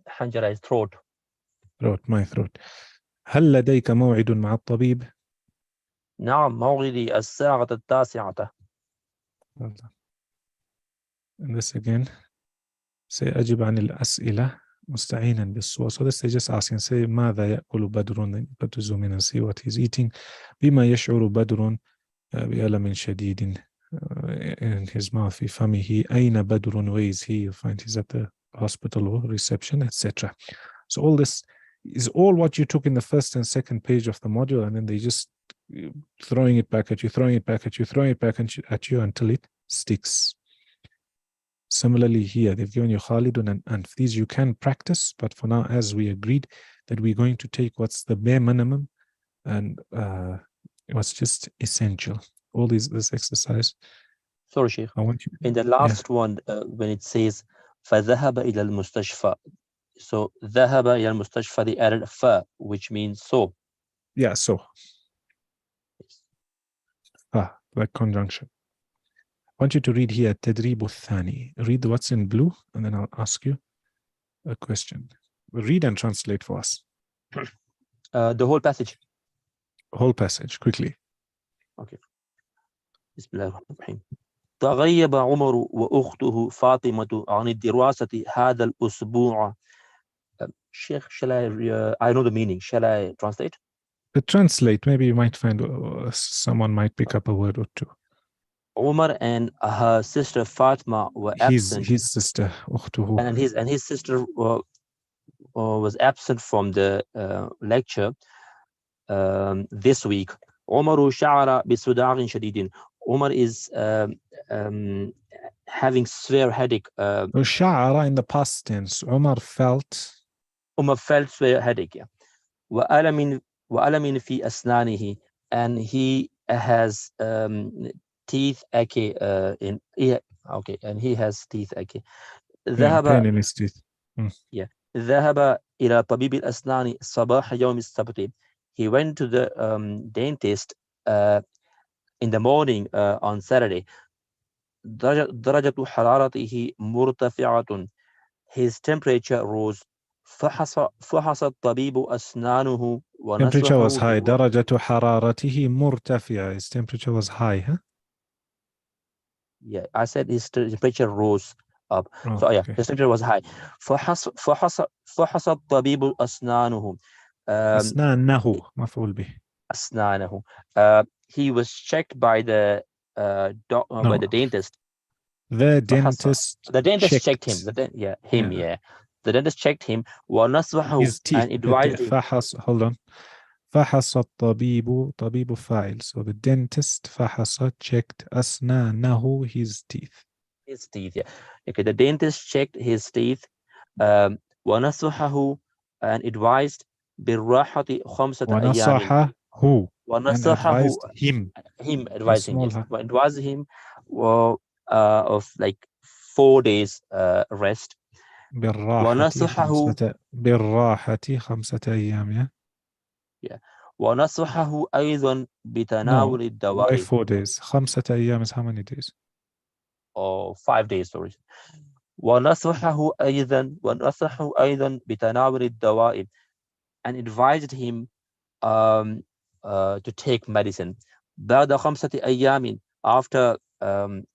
حنجرة is throat. Throat, my throat. هل لديك موعد مع الطبيب؟ نعم، موعدي 9:00. And this again. Say أجب عن الأسئلة مستعينا بالصور. So this is just asking, say ماذا يأكل بدر, then you put to zoom in and see what he's eating. بما يشعر بدر بألم شديد in his mouth في فمه. أين بدر, where is he? You find he's at the hospital or reception, etc. So all this is all what you took in the first and second page of the module, and then they just throwing it back at you, throwing it back at you, throwing it back at you until it sticks. Similarly here, they've given you Khalidun and Anf. These you can practice, but for now, as we agreed, that we're going to take what's the bare minimum and what's just essential. All this exercise. Sorry, Sheikh. I want you. In the last one, when it says فذهب إلى المستشفى, so ذهب إلى المستشفى, they added fa, which means so. Yeah, so. Like conjunction. I want you to read here تدريب الثاني. Read what's in blue, and then I'll ask you a question. Read and translate for us. The whole passage. Whole passage, quickly. Okay. بسم الله الرحمن الرحيم. تغيب عمر وأخته فاطمة عن الدراسة هذا الأسبوع. Sheikh, shall I know the meaning. Shall I translate? Translate. Maybe you might find someone might pick up a word or two. Umar and her sister Fatima were absent. His sister, أخته. And his sister was absent from the lecture this week. Umar شعر بصداع شديد. Umar is having severe headache. شعر in the past tense. Umar felt. Umar felt severe headache. Yeah. وألم في أسنانه, and he has teeth ache and he has teeth ache. Pain in his teeth. Yeah. ذهب إلى طبيب الأسنان صباح يوم السبت. He went to the dentist in the morning on Saturday. درجة حرارته مرتفعة. His temperature rose. فحص الطبيب أسنانه ونصحه. Temperature was high. درجة حرارته مرتفعة. His temperature was high, huh? Yeah, I said his temperature rose up. Oh, so yeah, okay. his temperature was high. فحص الطبيب أسنانه. أسنانه مفعول به. أسنانه. He was checked by the by the dentist. The dentist The dentist checked him. The dentist checked him ونصحه his teeth. and advised him. Hold on. فحص الطبيب طبيب فاعل. So the dentist فحص checked أسنانه, his teeth. His teeth, yeah. Okay, the dentist checked his teeth ونصحه and advised بالراحة 5 أيام. ونصحه and advised him. Advised him of like 4 days rest. بالراحة 5 أيام. Yeah. ونصحه أيضا بتناول الدواء. Why 4 days? 5 أيام is how many days? 5 days, sorry. ونصحه أيضا بتناول الدواء and advised him to take medicine. بعد 5 أيام, after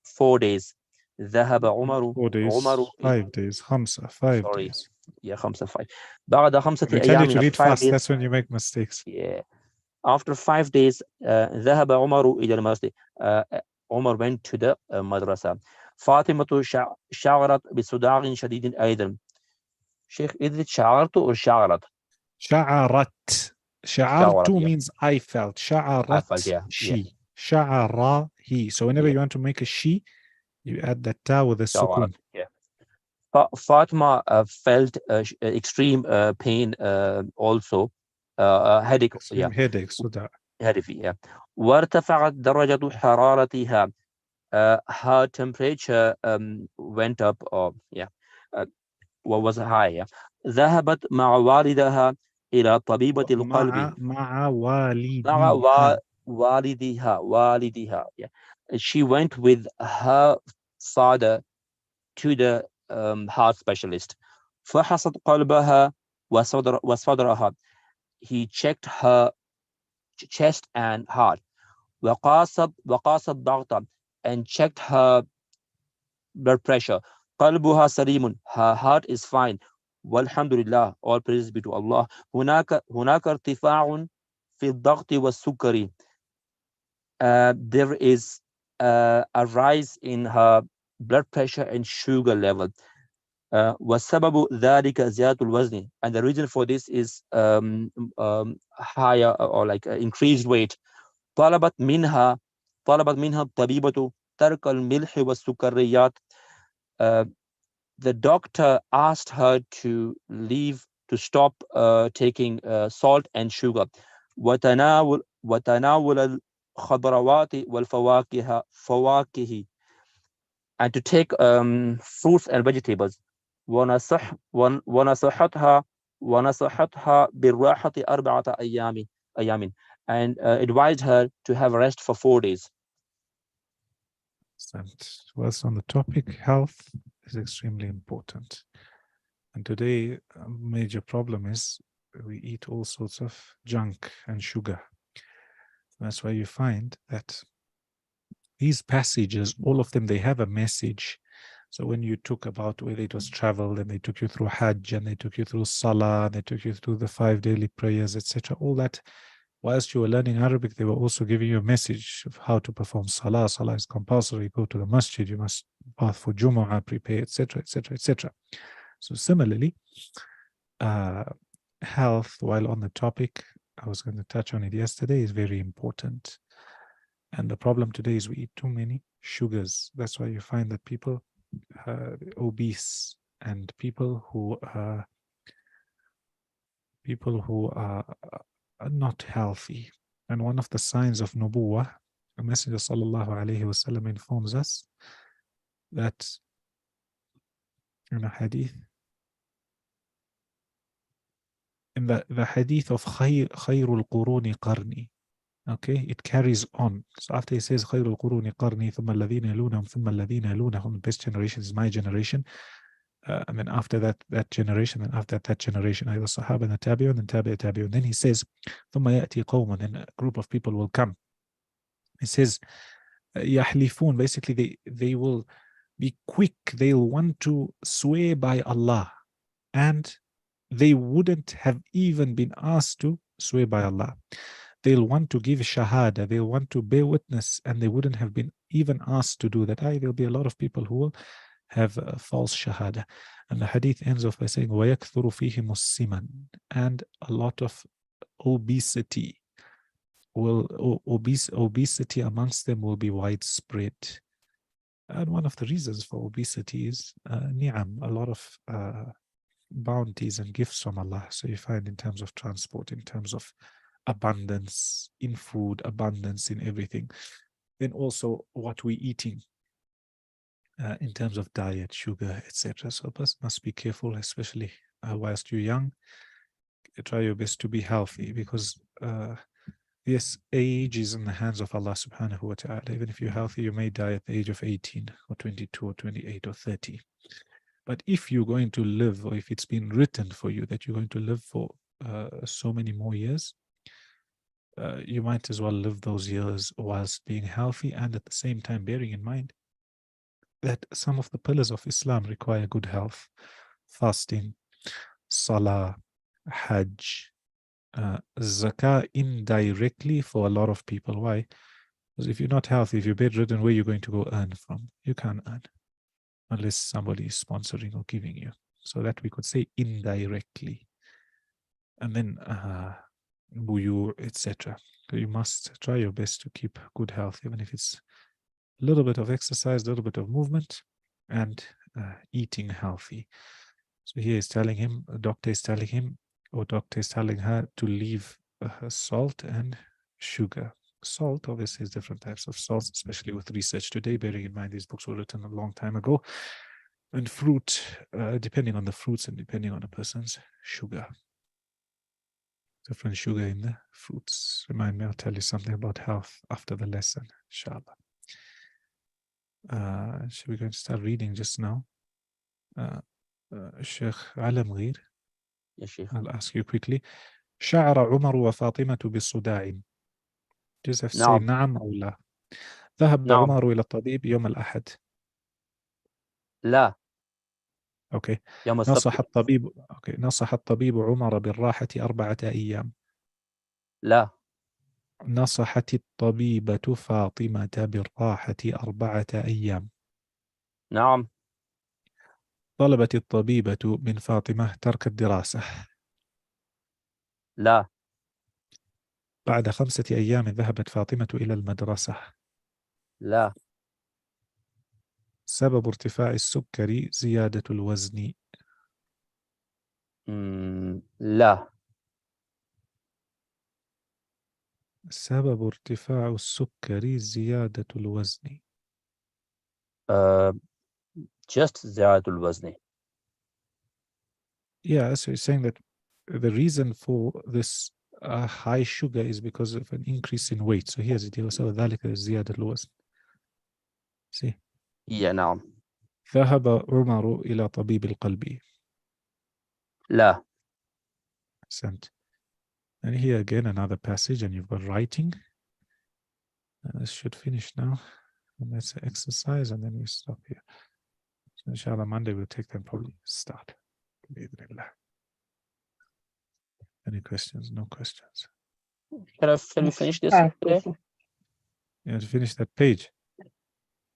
4 days, ذهب عمر 4 days, 5 days, 5 days. Yeah, 5. بعد 5 When I tell you أيام, to read after 5 fast, days, that's when you make mistakes. yeah. After 5 days, ذهب عمر إلى المسجد. Umar went to the madrasa. فاطمة شعرت بصداع شديد أيضا. Sheikh, is it شعرت or شعرت? شعرت means I felt. I felt, yeah. She. شعر he. So whenever you want to make a she, you add that ta with a sukun. Yeah. Fatima felt extreme pain also. Headache. Extreme headache. صداع. Headache, yeah. وارتفعت درجة حرارتها. Her temperature went up, was high. Yeah. ذهبت مع والدها إلى طبيبة القلب. مع والدها. Yeah. She went with her father to the heart specialist. فحصت قلبها وصدرها. He checked her chest and heart. وقاس الضغط and checked her blood pressure. قلبها سليم. Her heart is fine. والحمد لله. All praise be to Allah. هناك ارتفاع في الضغط والسكري. There is a rise in her blood pressure and sugar level. وسبب ذلك زيادة الوزن, and the reason for this is higher or like increased weight. طلبت منها الطبيبة ترك الملح والسكريات. The doctor asked her to stop taking salt and sugar. وتناول الخضروات والفواكه, and to take fruits and vegetables. ونصحتها بالراحة 4 أيام, and advised her to have rest for 4 days. What's on the topic? Health is extremely important. And today, a major problem is we eat all sorts of junk and sugar. That's why you find that these passages, all of them, they have a message. So when you talk about whether it was travel, and they took you through Hajj, and they took you through Salah, and they took you through the 5 daily prayers, etc., all that, whilst you were learning Arabic, they were also giving you a message of how to perform Salah. Salah is compulsory. Go to the masjid. You must bath for Jumu'ah, prepare, etc., etc., etc. So similarly, health, while on the topic, I was going to touch on it yesterday, is very important. And the problem today is we eat too many sugars. That's why you find that people obese and people who are not healthy. And one of the signs of Nubuwah, the Messenger sallallahu alaihi wasallam informs us that in a hadith, in the hadith of khayrul quruni qarni, okay, it carries on. So after he says khayrul quruni qarni thumma alladhina yalunahum thumma alladhina yalunahum, the best generation is my generation, and then after that generation, and after that generation, either Sahaba and Tabi'un and Tabi'un. Then he says, ثُمَّ يَأْتِي قَوْمًا, and a group of people will come. He says, يَحْلِفُونَ, basically they will be quick, they'll want to swear by Allah, and they wouldn't have even been asked to swear by Allah. They'll want to give shahada, they'll want to bear witness, and they wouldn't have been even asked to do that, there'll be a lot of people who will have a false shahada. And the hadith ends off by saying, وَيَكْثُرُ فِيهِمُ السِّمَنِ, and a lot of obesity obesity amongst them will be widespread. And one of the reasons for obesity is ni'am, a lot of bounties and gifts from Allah. So you find in terms of transport, in terms of abundance in food, abundance in everything. Then also what we're eating in terms of diet, sugar, etc. So a person must be careful, especially whilst you're young. Try your best to be healthy, because yes, age is in the hands of Allah subhanahu wa ta'ala. Even if you're healthy, you may die at the age of 18 or 22 or 28 or 30. But if you're going to live, or if it's been written for you that you're going to live for so many more years, you might as well live those years whilst being healthy, and at the same time bearing in mind that some of the pillars of Islam require good health: fasting, Salah, Hajj, zakah indirectly for a lot of people. Why? Because if you're not healthy, if you're bedridden, where are you going to go earn from? You can't earn unless somebody is sponsoring or giving you. So that we could say indirectly. And then buyur, etc. So you must try your best to keep good health, even if it's a little bit of exercise, a little bit of movement, and eating healthy. So here is telling him, a doctor is telling him, or doctor is telling her to leave salt and sugar. Salt, obviously, is different types of salts, especially with research today, bearing in mind these books were written a long time ago. And fruit, depending on the fruits and depending on the person's sugar. Different sugar in the fruits. Remind me, I'll tell you something about health after the lesson, inshallah. Should we going to start reading just now? Sheikh Alam Gheer. Yes, Sheikh. I'll ask you quickly. شعر عمر وفاطمة بصداع. Just have to say نعم. نعم أو لا. ذهب نعم. عمر إلى الطبيب يوم الأحد. لا. أوكي. يوم السبت. نصح الطبيب عمر بالراحة 4 أيام. لا. نصحت الطبيبة فاطمة بالراحة 4 أيام. نعم. طلبت الطبيبة من فاطمة ترك الدراسة. لا. بعد 5 أيام ذهبت فاطمة إلى المدرسة. لا. سبب ارتفاع السكري زيادة الوزن. لا. سبب ارتفاع السكري زيادة الوزن. Just زيادة الوزن. Yeah, so you're saying that the reason for this high sugar is because of an increase in weight. So here's the deal. So ذلك زيادة الوزن. See? Yeah, نعم. ذهب عمر إلى طبيب القلب. لا. Sent. And here again another passage, and you've got writing. This should finish now. And that's the exercise, and then we stop here. So inshallah, Monday we'll take them probably start. Any questions? No questions. Can we finish this today? You have to finish that page.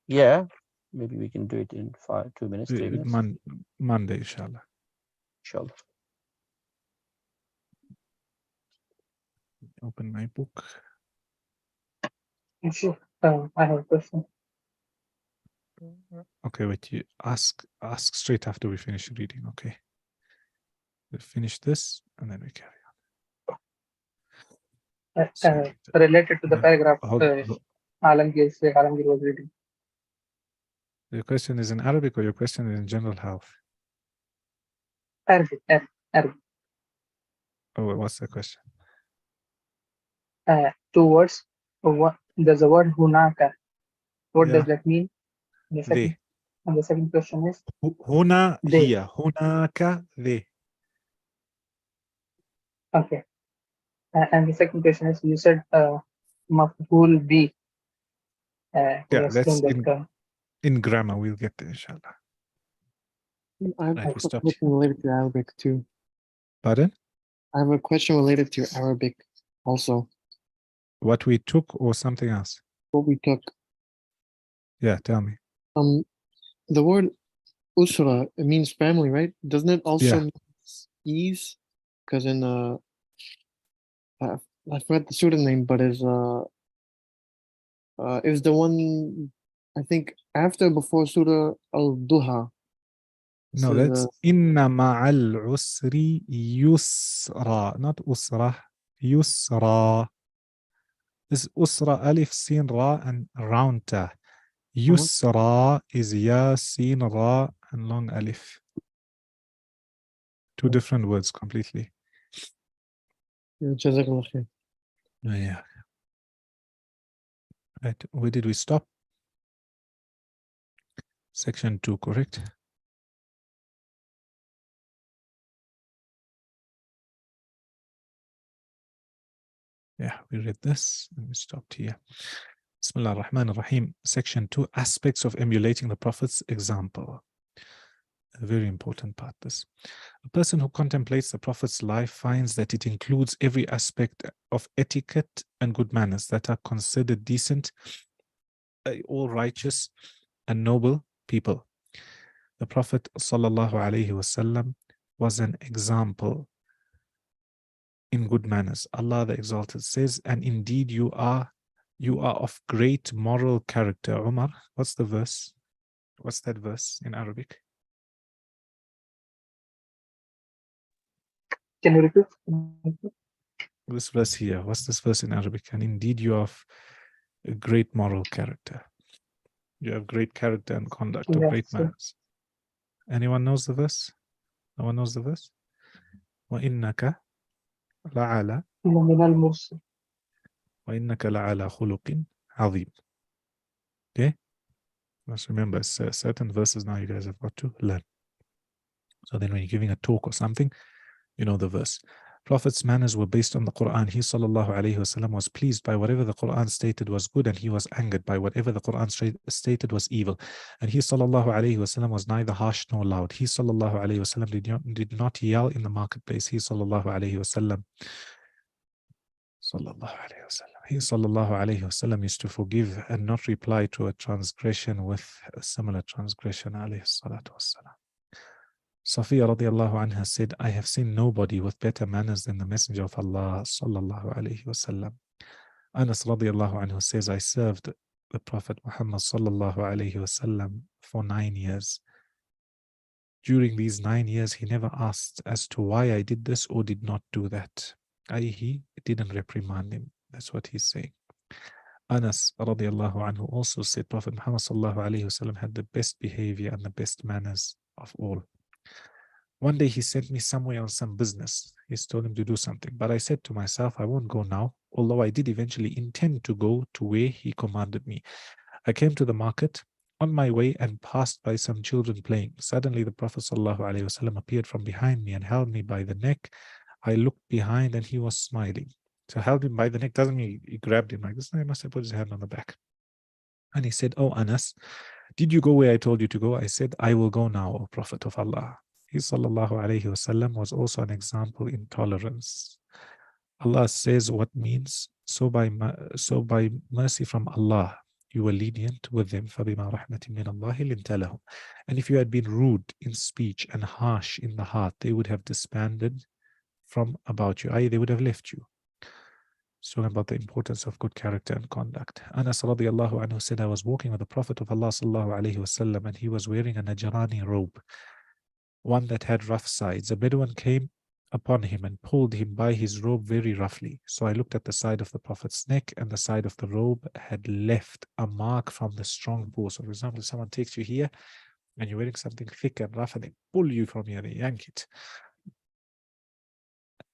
Yeah. Maybe we can do it in 2 minutes, 3 minutes. Monday, inshallah. Inshallah. Open my book. Sure. I have a question. Okay, wait. You ask straight after we finish reading. Okay. We'll finish this and then we carry on. Related to the paragraph Alamgir was reading. Your question is in Arabic or your question is in general health? Arabic. Oh, what's the question? 2 words. There's a word hunaka. What does that mean? And the second question is هنا they. هي هناك they. Okay. And the second question is, you said maf'ul bi. Yeah, that's in grammar. We'll get there, inshallah. I have Right, a question related to Arabic too. Pardon? I have a question related to Arabic also. What we took or something else? What we took. Yeah, tell me. The word usra, it means family, right? Doesn't it also Yeah. mean ease? Because in I forgot the student name, but is the one I think after before Surah Al-Duha. No, that's inna ma'al usri yusra, not usra, yusra. This usra alif sin ra and round ta. Yusra is ya sin ra and long alif. Two different words completely. Jazakallah khair. Oh, yeah. Right. Where did we stop? Section 2, correct? Yeah, we read this and we stopped here. Bismillah ar-Rahman ar-Rahim. Section 2, aspects of emulating the Prophet's example. A very important part, this. A person who contemplates the Prophet's life finds that it includes every aspect of etiquette and good manners that are considered decent, all righteous and noble people. The Prophet ﷺ was an example in good manners. Allah the Exalted says, and indeed you are of great moral character. Umar, what's the verse? What's that verse in Arabic? Can you repeat? This verse here. What's this verse in Arabic? And indeed you are of a great moral character. You have great character and conduct of great manners. Anyone knows the verse? No one knows the verse? وَإِنَّكَ لَعَلَى وَإِنَّكَ لَعَلَى خُلُقٍ عَظِيمٍ. Okay? Let's remember, certain verses now you guys have got to learn. So then when you're giving a talk or something, you know the verse. Prophet's manners were based on the Quran. He ﷺ was pleased by whatever the Quran stated was good, and he was angered by whatever the Quran stated was evil. And he ﷺ was neither harsh nor loud. He ﷺ did not yell in the marketplace. He ﷺ used to forgive and not reply to a transgression with a similar transgression. Safiya radiallahu anha said, I have seen nobody with better manners than the Messenger of Allah sallallahu alayhi wasallam. Anas radiallahu anhu says, I served the Prophet Muhammad sallallahu alayhi wasallam for 9 years. During these 9 years, he never asked as to why I did this or did not do that. He didn't reprimand him. That's what he's saying. Anas radiallahu anhu also said, Prophet Muhammad sallallahu alayhi wasallam had the best behavior and the best manners of all. One day he sent me somewhere on some business. He's told him to do something. But I said to myself, I won't go now, although I did eventually intend to go to where he commanded me. I came to the market on my way and passed by some children playing. Suddenly the Prophet ﷺ appeared from behind me and held me by the neck. I looked behind and he was smiling. So held him by the neck doesn't mean he grabbed him like this. He must have put his hand on the back. And he said, Oh Anas, did you go where I told you to go? I said, I will go now, O Prophet of Allah. He sallallahu alayhi wasallam was also an example in tolerance. Allah says what means, so by mercy from Allah, you were lenient with them. فَبِمَا رَحْمَةٍ مِّنَ اللَّهِ لِنْتَ لَهُمْ. And if you had been rude in speech and harsh in the heart, they would have disbanded from about you, i.e. they would have left you. So about the importance of good character and conduct. Anas radiallahu anhu said, I was walking with the Prophet of Allah sallallahu alayhi wasallam, and he was wearing a Najrani robe, one that had rough sides. A Bedouin came upon him and pulled him by his robe very roughly. So I looked at the side of the Prophet's neck, and the side of the robe had left a mark from the strong pull. So for example, if someone takes you here and you're wearing something thick and rough and they pull you from here, they yank it.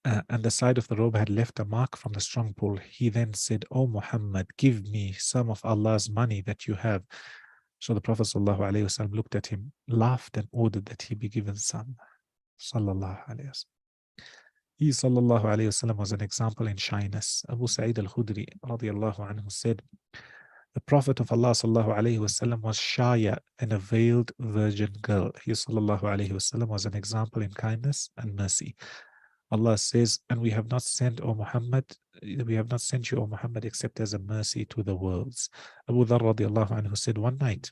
And the side of the robe had left a mark from the strong pull. He then said, Oh Muhammad, give me some of Allah's money that you have. So the Prophet ﷺ looked at him, laughed, and ordered that he be given some. Sallallahu alayhi wasallam. He sallallahu alayhi wasallam was an example in shyness. Abu Sa'id al-Khudri radiallahu anhu said, the Prophet of Allah sallallahu alayhi wasallam was shyer than a veiled virgin girl. He sallallahu alayhi wasallam was an example in kindness and mercy. Allah says, and we have not sent, O Muhammad, we have not sent you, O Muhammad, except as a mercy to the worlds. Abu Dharr radiallahu anhu said, one night,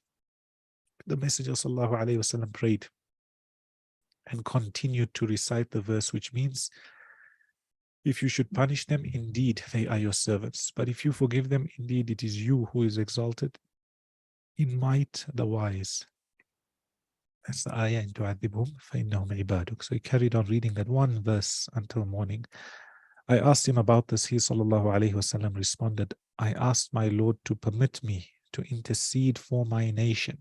the Messenger sallallahu alayhi wasallam prayed and continued to recite the verse, which means, if you should punish them, indeed they are your servants. But if you forgive them, indeed it is you who is exalted in might, the wise. That's the ayah in تُعَذِّبْهُمْ فَإِنَّهُمْ عِبَادُكَ. So he carried on reading that one verse until morning. I asked him about this. He sallallahu alayhi wasallam responded, I asked my Lord to permit me to intercede for my nation.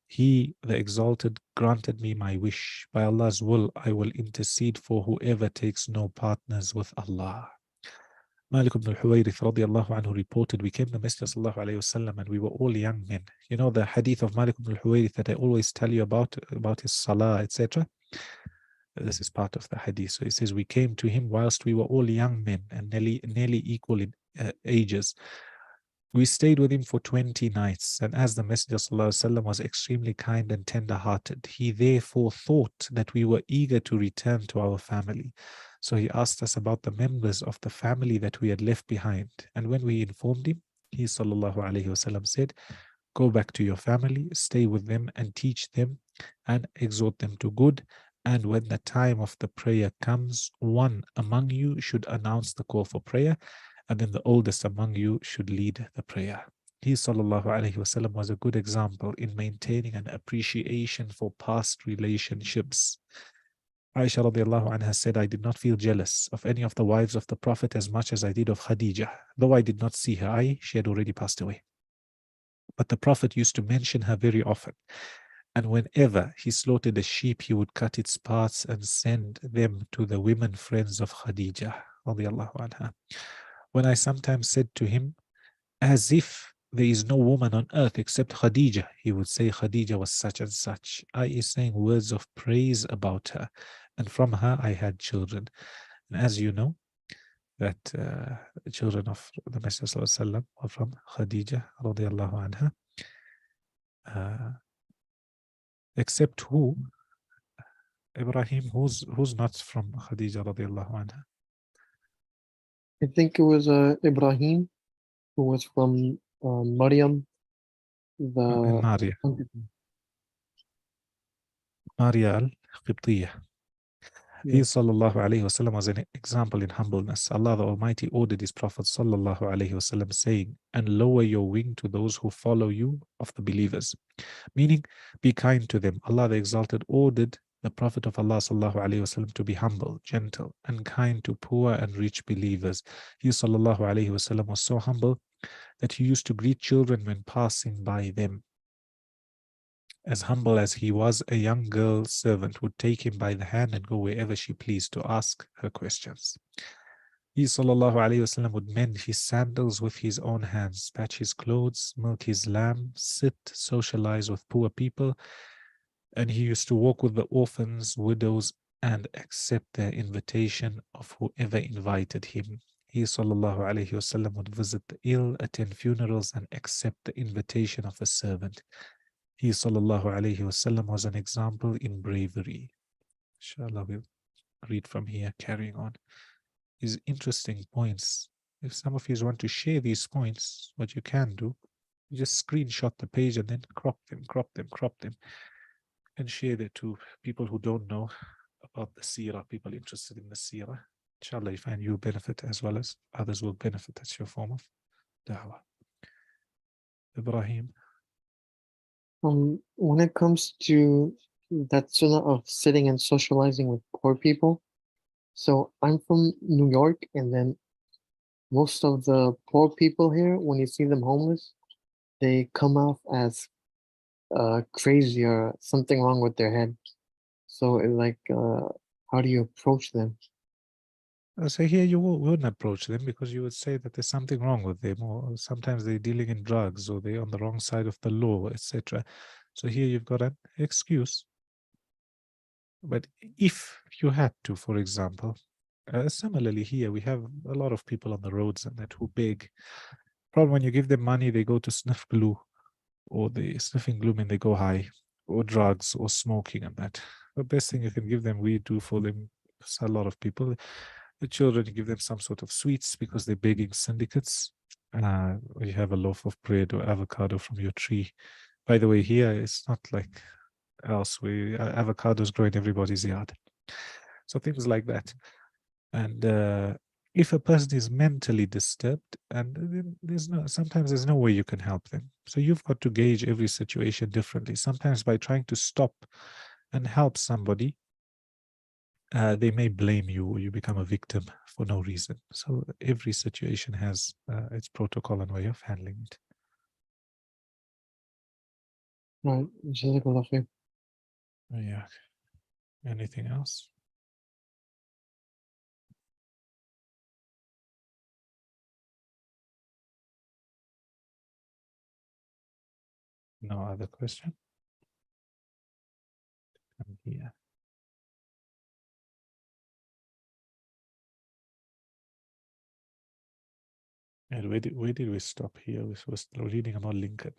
He, the Exalted, granted me my wish. By Allah's will, I will intercede for whoever takes no partners with Allah. Malik ibn al-Huwayrith radiallahu anhu reported, we came to the Messenger sallallahu alayhi wasallam and we were all young men. You know the hadith of Malik ibn al-Huwayrith that I always tell you about his salah, etc. This is part of the hadith. So it says, we came to him whilst we were all young men and nearly equal in ages. We stayed with him for 20 nights, and as the Messenger ﷺ was extremely kind and tender-hearted, he therefore thought that we were eager to return to our family. So he asked us about the members of the family that we had left behind. And when we informed him, he ﷺ said, go back to your family, stay with them and teach them and exhort them to good. And when the time of the prayer comes, one among you should announce the call for prayer, and then the oldest among you should lead the prayer. He sallallahu alaihi wasallam was a good example in maintaining an appreciation for past relationships. Aisha radiallahu anha said, I did not feel jealous of any of the wives of the Prophet as much as I did of Khadija. Though I did not see her, she had already passed away. But the Prophet used to mention her very often. And whenever he slaughtered a sheep, he would cut its parts and send them to the women friends of Khadija radiallahu anha. When I sometimes said to him, as if there is no woman on earth except Khadija, he would say Khadija was such and such, i.e. saying words of praise about her. And from her I had children. And as you know, that the children of the Messenger ﷺ were from Khadija radiallahu anha. Except who? Ibrahim, who's not from Khadija radiallahu anha? I think it was Ibrahim, who was from Maryam, Maria al-Qibtiyah. He sallallahu alayhi wasallam was an example in humbleness. Allah the Almighty ordered his Prophet sallallahu alayhi wasallam saying, and lower your wing to those who follow you of the believers. Meaning, be kind to them. Allah the Exalted ordered the Prophet of Allah sallallahu alayhi wasallam to be humble, gentle, and kind to poor and rich believers. He sallallahu alayhi wasallam was so humble that he used to greet children when passing by them. As humble as he was, a young girl servant would take him by the hand and go wherever she pleased to ask her questions. He sallallahu alayhi wasallam would mend his sandals with his own hands, patch his clothes, milk his lamb, sit, socialize with poor people, and he used to walk with the orphans, widows, and accept their invitation of whoever invited him. He sallallahu alayhi wasallam would visit the ill, attend funerals, and accept the invitation of a servant. He sallallahu alayhi wasallam was an example in bravery. Inshallah, we'll read from here, carrying on. These interesting points. If some of you want to share these points, what you can do, you just screenshot the page and then crop them, and share it to people who don't know about the seerah, people interested in the seerah. Inshallah, you find you benefit as well as others will benefit. That's your form of da'wah. Ibrahim. When it comes to that sunnah of sitting and socializing with poor people, so I'm from New York, and then most of the poor people here, when you see them homeless, they come off as crazy or something wrong with their head. So how do you approach them? So here you wouldn't approach them because you would say that there's something wrong with them, or sometimes they're dealing in drugs, or they're on the wrong side of the law, etc. So here you've got an excuse. But if you had to, for example, similarly here we have a lot of people on the roads and that who beg. Problem when you give them money, they go to sniff glue, or they sniffing glue and they go high, or drugs, or smoking and that. The best thing you can give them, we do for them. A lot of people. The children, you give them some sort of sweets because they're begging syndicates. You have a loaf of bread or avocado from your tree. By the way, here it's not like elsewhere. Avocados grow in everybody's yard. So things like that. And if a person is mentally disturbed, and then sometimes there's no way you can help them. So you've got to gauge every situation differently. Sometimes by trying to stop and help somebody, they may blame you or you become a victim for no reason. So every situation has its protocol and way of handling it. Right. Jazakallah khair. Yeah. Anything else? No other question? Come here. And where did we stop here? We were still reading about Lincoln.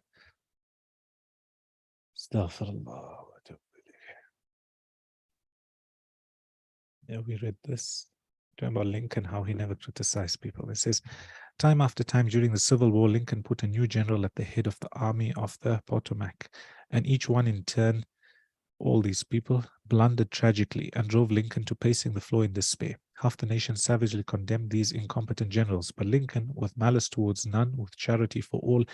Astaghfirullah. Yeah, we read this. Talking about Lincoln, how he never criticized people. It says, time after time during the Civil War, Lincoln put a new general at the head of the Army of the Potomac, and each one in turn, all these people, blundered tragically and drove Lincoln to pacing the floor in despair. Half the nation savagely condemned these incompetent generals, but Lincoln, with malice towards none, with charity for all,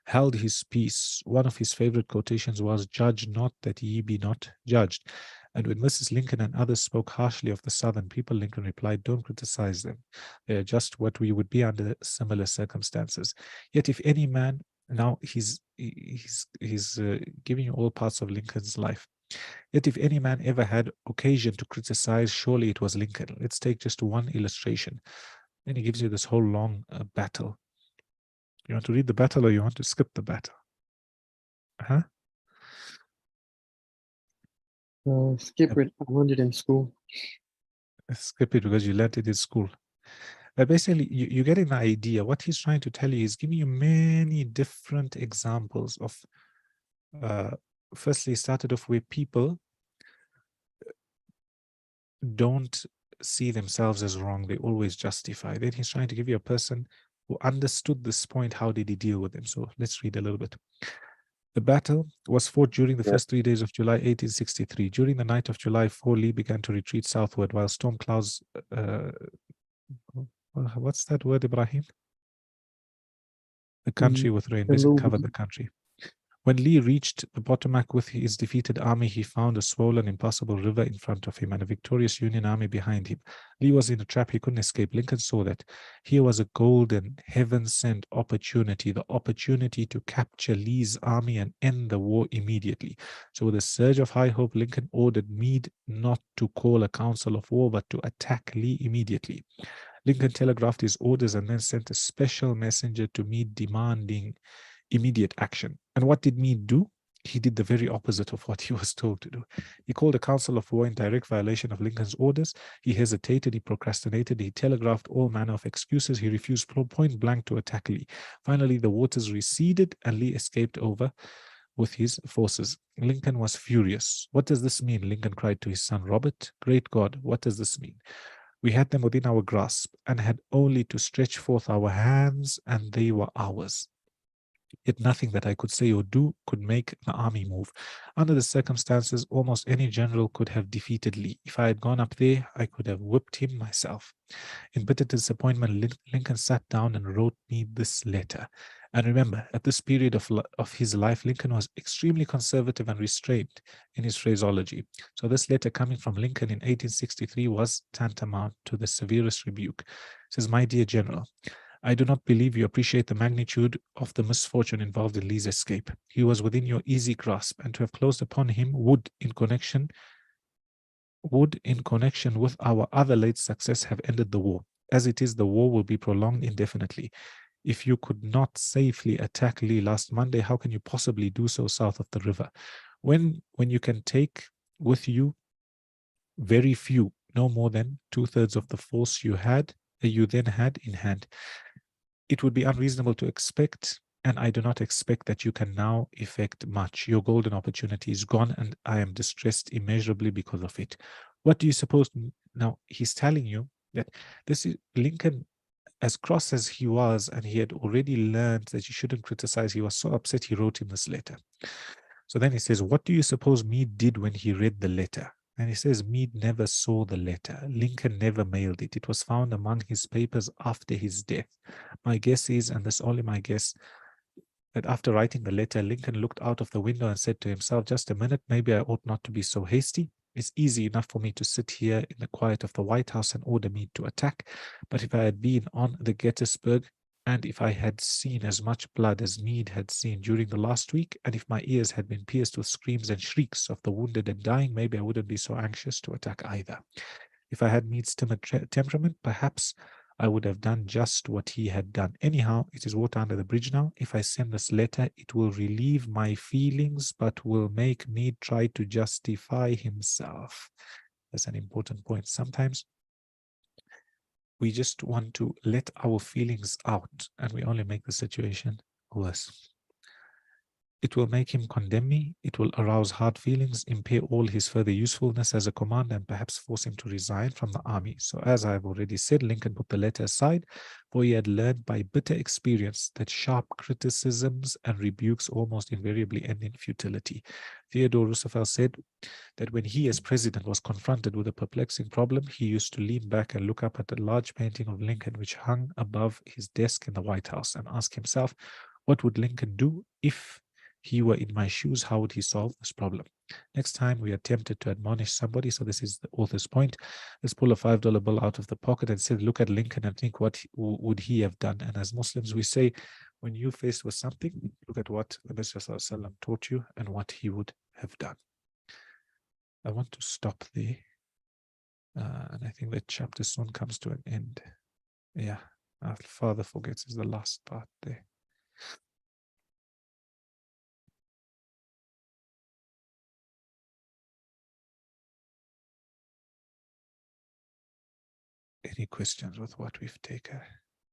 held his peace. One of his favorite quotations was, "Judge not that ye be not judged." And when Mrs. Lincoln and others spoke harshly of the Southern people, Lincoln replied, "Don't criticize them. They are just what we would be under similar circumstances. Yet if any man," now he's giving you all parts of Lincoln's life. "Yet if any man ever had occasion to criticize, surely it was Lincoln. Let's take just one illustration." Then he gives you this whole long battle. You want to read the battle or you want to skip the battle? Huh? Skip it. I learned it in school. Skip it because you learned it in school. But basically, you get an idea. What he's trying to tell you is giving you many different examples of, firstly, started off where people don't see themselves as wrong. They always justify. Then he's trying to give you a person who understood this point. How did he deal with them? So let's read a little bit. The battle was fought during the first 3 days of July 1863. During the night of July 4, Lee began to retreat southward while storm clouds... what's that word, Ibrahim? The country with rain. Basically covered the country. When Lee reached the Potomac with his defeated army, he found a swollen, impassable river in front of him and a victorious Union army behind him. Lee was in a trap he couldn't escape. Lincoln saw that. Here was a golden, heaven-sent opportunity, the opportunity to capture Lee's army and end the war immediately. So with a surge of high hope, Lincoln ordered Meade not to call a council of war, but to attack Lee immediately. Lincoln telegraphed his orders and then sent a special messenger to Meade demanding immediate action. And what did Meade do? He did the very opposite of what he was told to do. He called a council of war in direct violation of Lincoln's orders. He hesitated, he procrastinated, he telegraphed all manner of excuses. He refused point blank to attack Lee. Finally, the waters receded and Lee escaped over with his forces. Lincoln was furious. What does this mean? Lincoln cried to his son Robert. Great God, what does this mean? We had them within our grasp and had only to stretch forth our hands and they were ours. Yet nothing that I could say or do could make the army move. Under the circumstances, almost any general could have defeated Lee. If I had gone up there, I could have whipped him myself. In bitter disappointment, Lincoln sat down and wrote me this letter. And remember, at this period of his life, Lincoln was extremely conservative and restrained in his phraseology. So this letter coming from Lincoln in 1863 was tantamount to the severest rebuke. It says, "My dear General, I do not believe you appreciate the magnitude of the misfortune involved in Lee's escape. He was within your easy grasp, and to have closed upon him would, in connection with our other late success, have ended the war. As it is, the war will be prolonged indefinitely. If you could not safely attack Lee last Monday, how can you possibly do so south of the river? When you can take with you very few, no more than 2/3 of the force you then had in hand. It would be unreasonable to expect, and I do not expect that you can now effect much. Your golden opportunity is gone, and I am distressed immeasurably because of it." What do you suppose? Now, he's telling you that this is Lincoln, as cross as he was, and he had already learned that you shouldn't criticize, he was so upset he wrote him this letter. So then he says, what do you suppose Meade did when he read the letter? And he says, Meade never saw the letter. Lincoln never mailed it. It was found among his papers after his death. My guess is, and this is only my guess, that after writing the letter, Lincoln looked out of the window and said to himself, just a minute, maybe I ought not to be so hasty. It's easy enough for me to sit here in the quiet of the White House and order Meade to attack. But if I had been on the Gettysburg, and if I had seen as much blood as Meade had seen during the last week, and if my ears had been pierced with screams and shrieks of the wounded and dying, maybe I wouldn't be so anxious to attack either. If I had Meade's timid temperament, perhaps I would have done just what he had done. Anyhow, it is water under the bridge now. If I send this letter, it will relieve my feelings, but will make Meade try to justify himself. That's an important point. Sometimes we just want to let our feelings out, and we only make the situation worse. It will make him condemn me. It will arouse hard feelings, impair all his further usefulness as a commander, and perhaps force him to resign from the army. So as I have already said, Lincoln put the letter aside, for he had learned by bitter experience that sharp criticisms and rebukes almost invariably end in futility. Theodore Roosevelt said that when he as president was confronted with a perplexing problem, he used to lean back and look up at a large painting of Lincoln which hung above his desk in the White House and ask himself, what would Lincoln do if he were in my shoes? How would he solve this problem? Next time we are tempted to admonish somebody, so this is the author's point, let's pull a $5 bill out of the pocket and say, look at Lincoln and think, what would he have done? And as Muslims, we say, when you're faced with something, look at what the Messenger taught you and what he would have done. I want to stop there. And I think that chapter soon comes to an end. Yeah, our father forgets is the last part there. Any questions with what we've taken?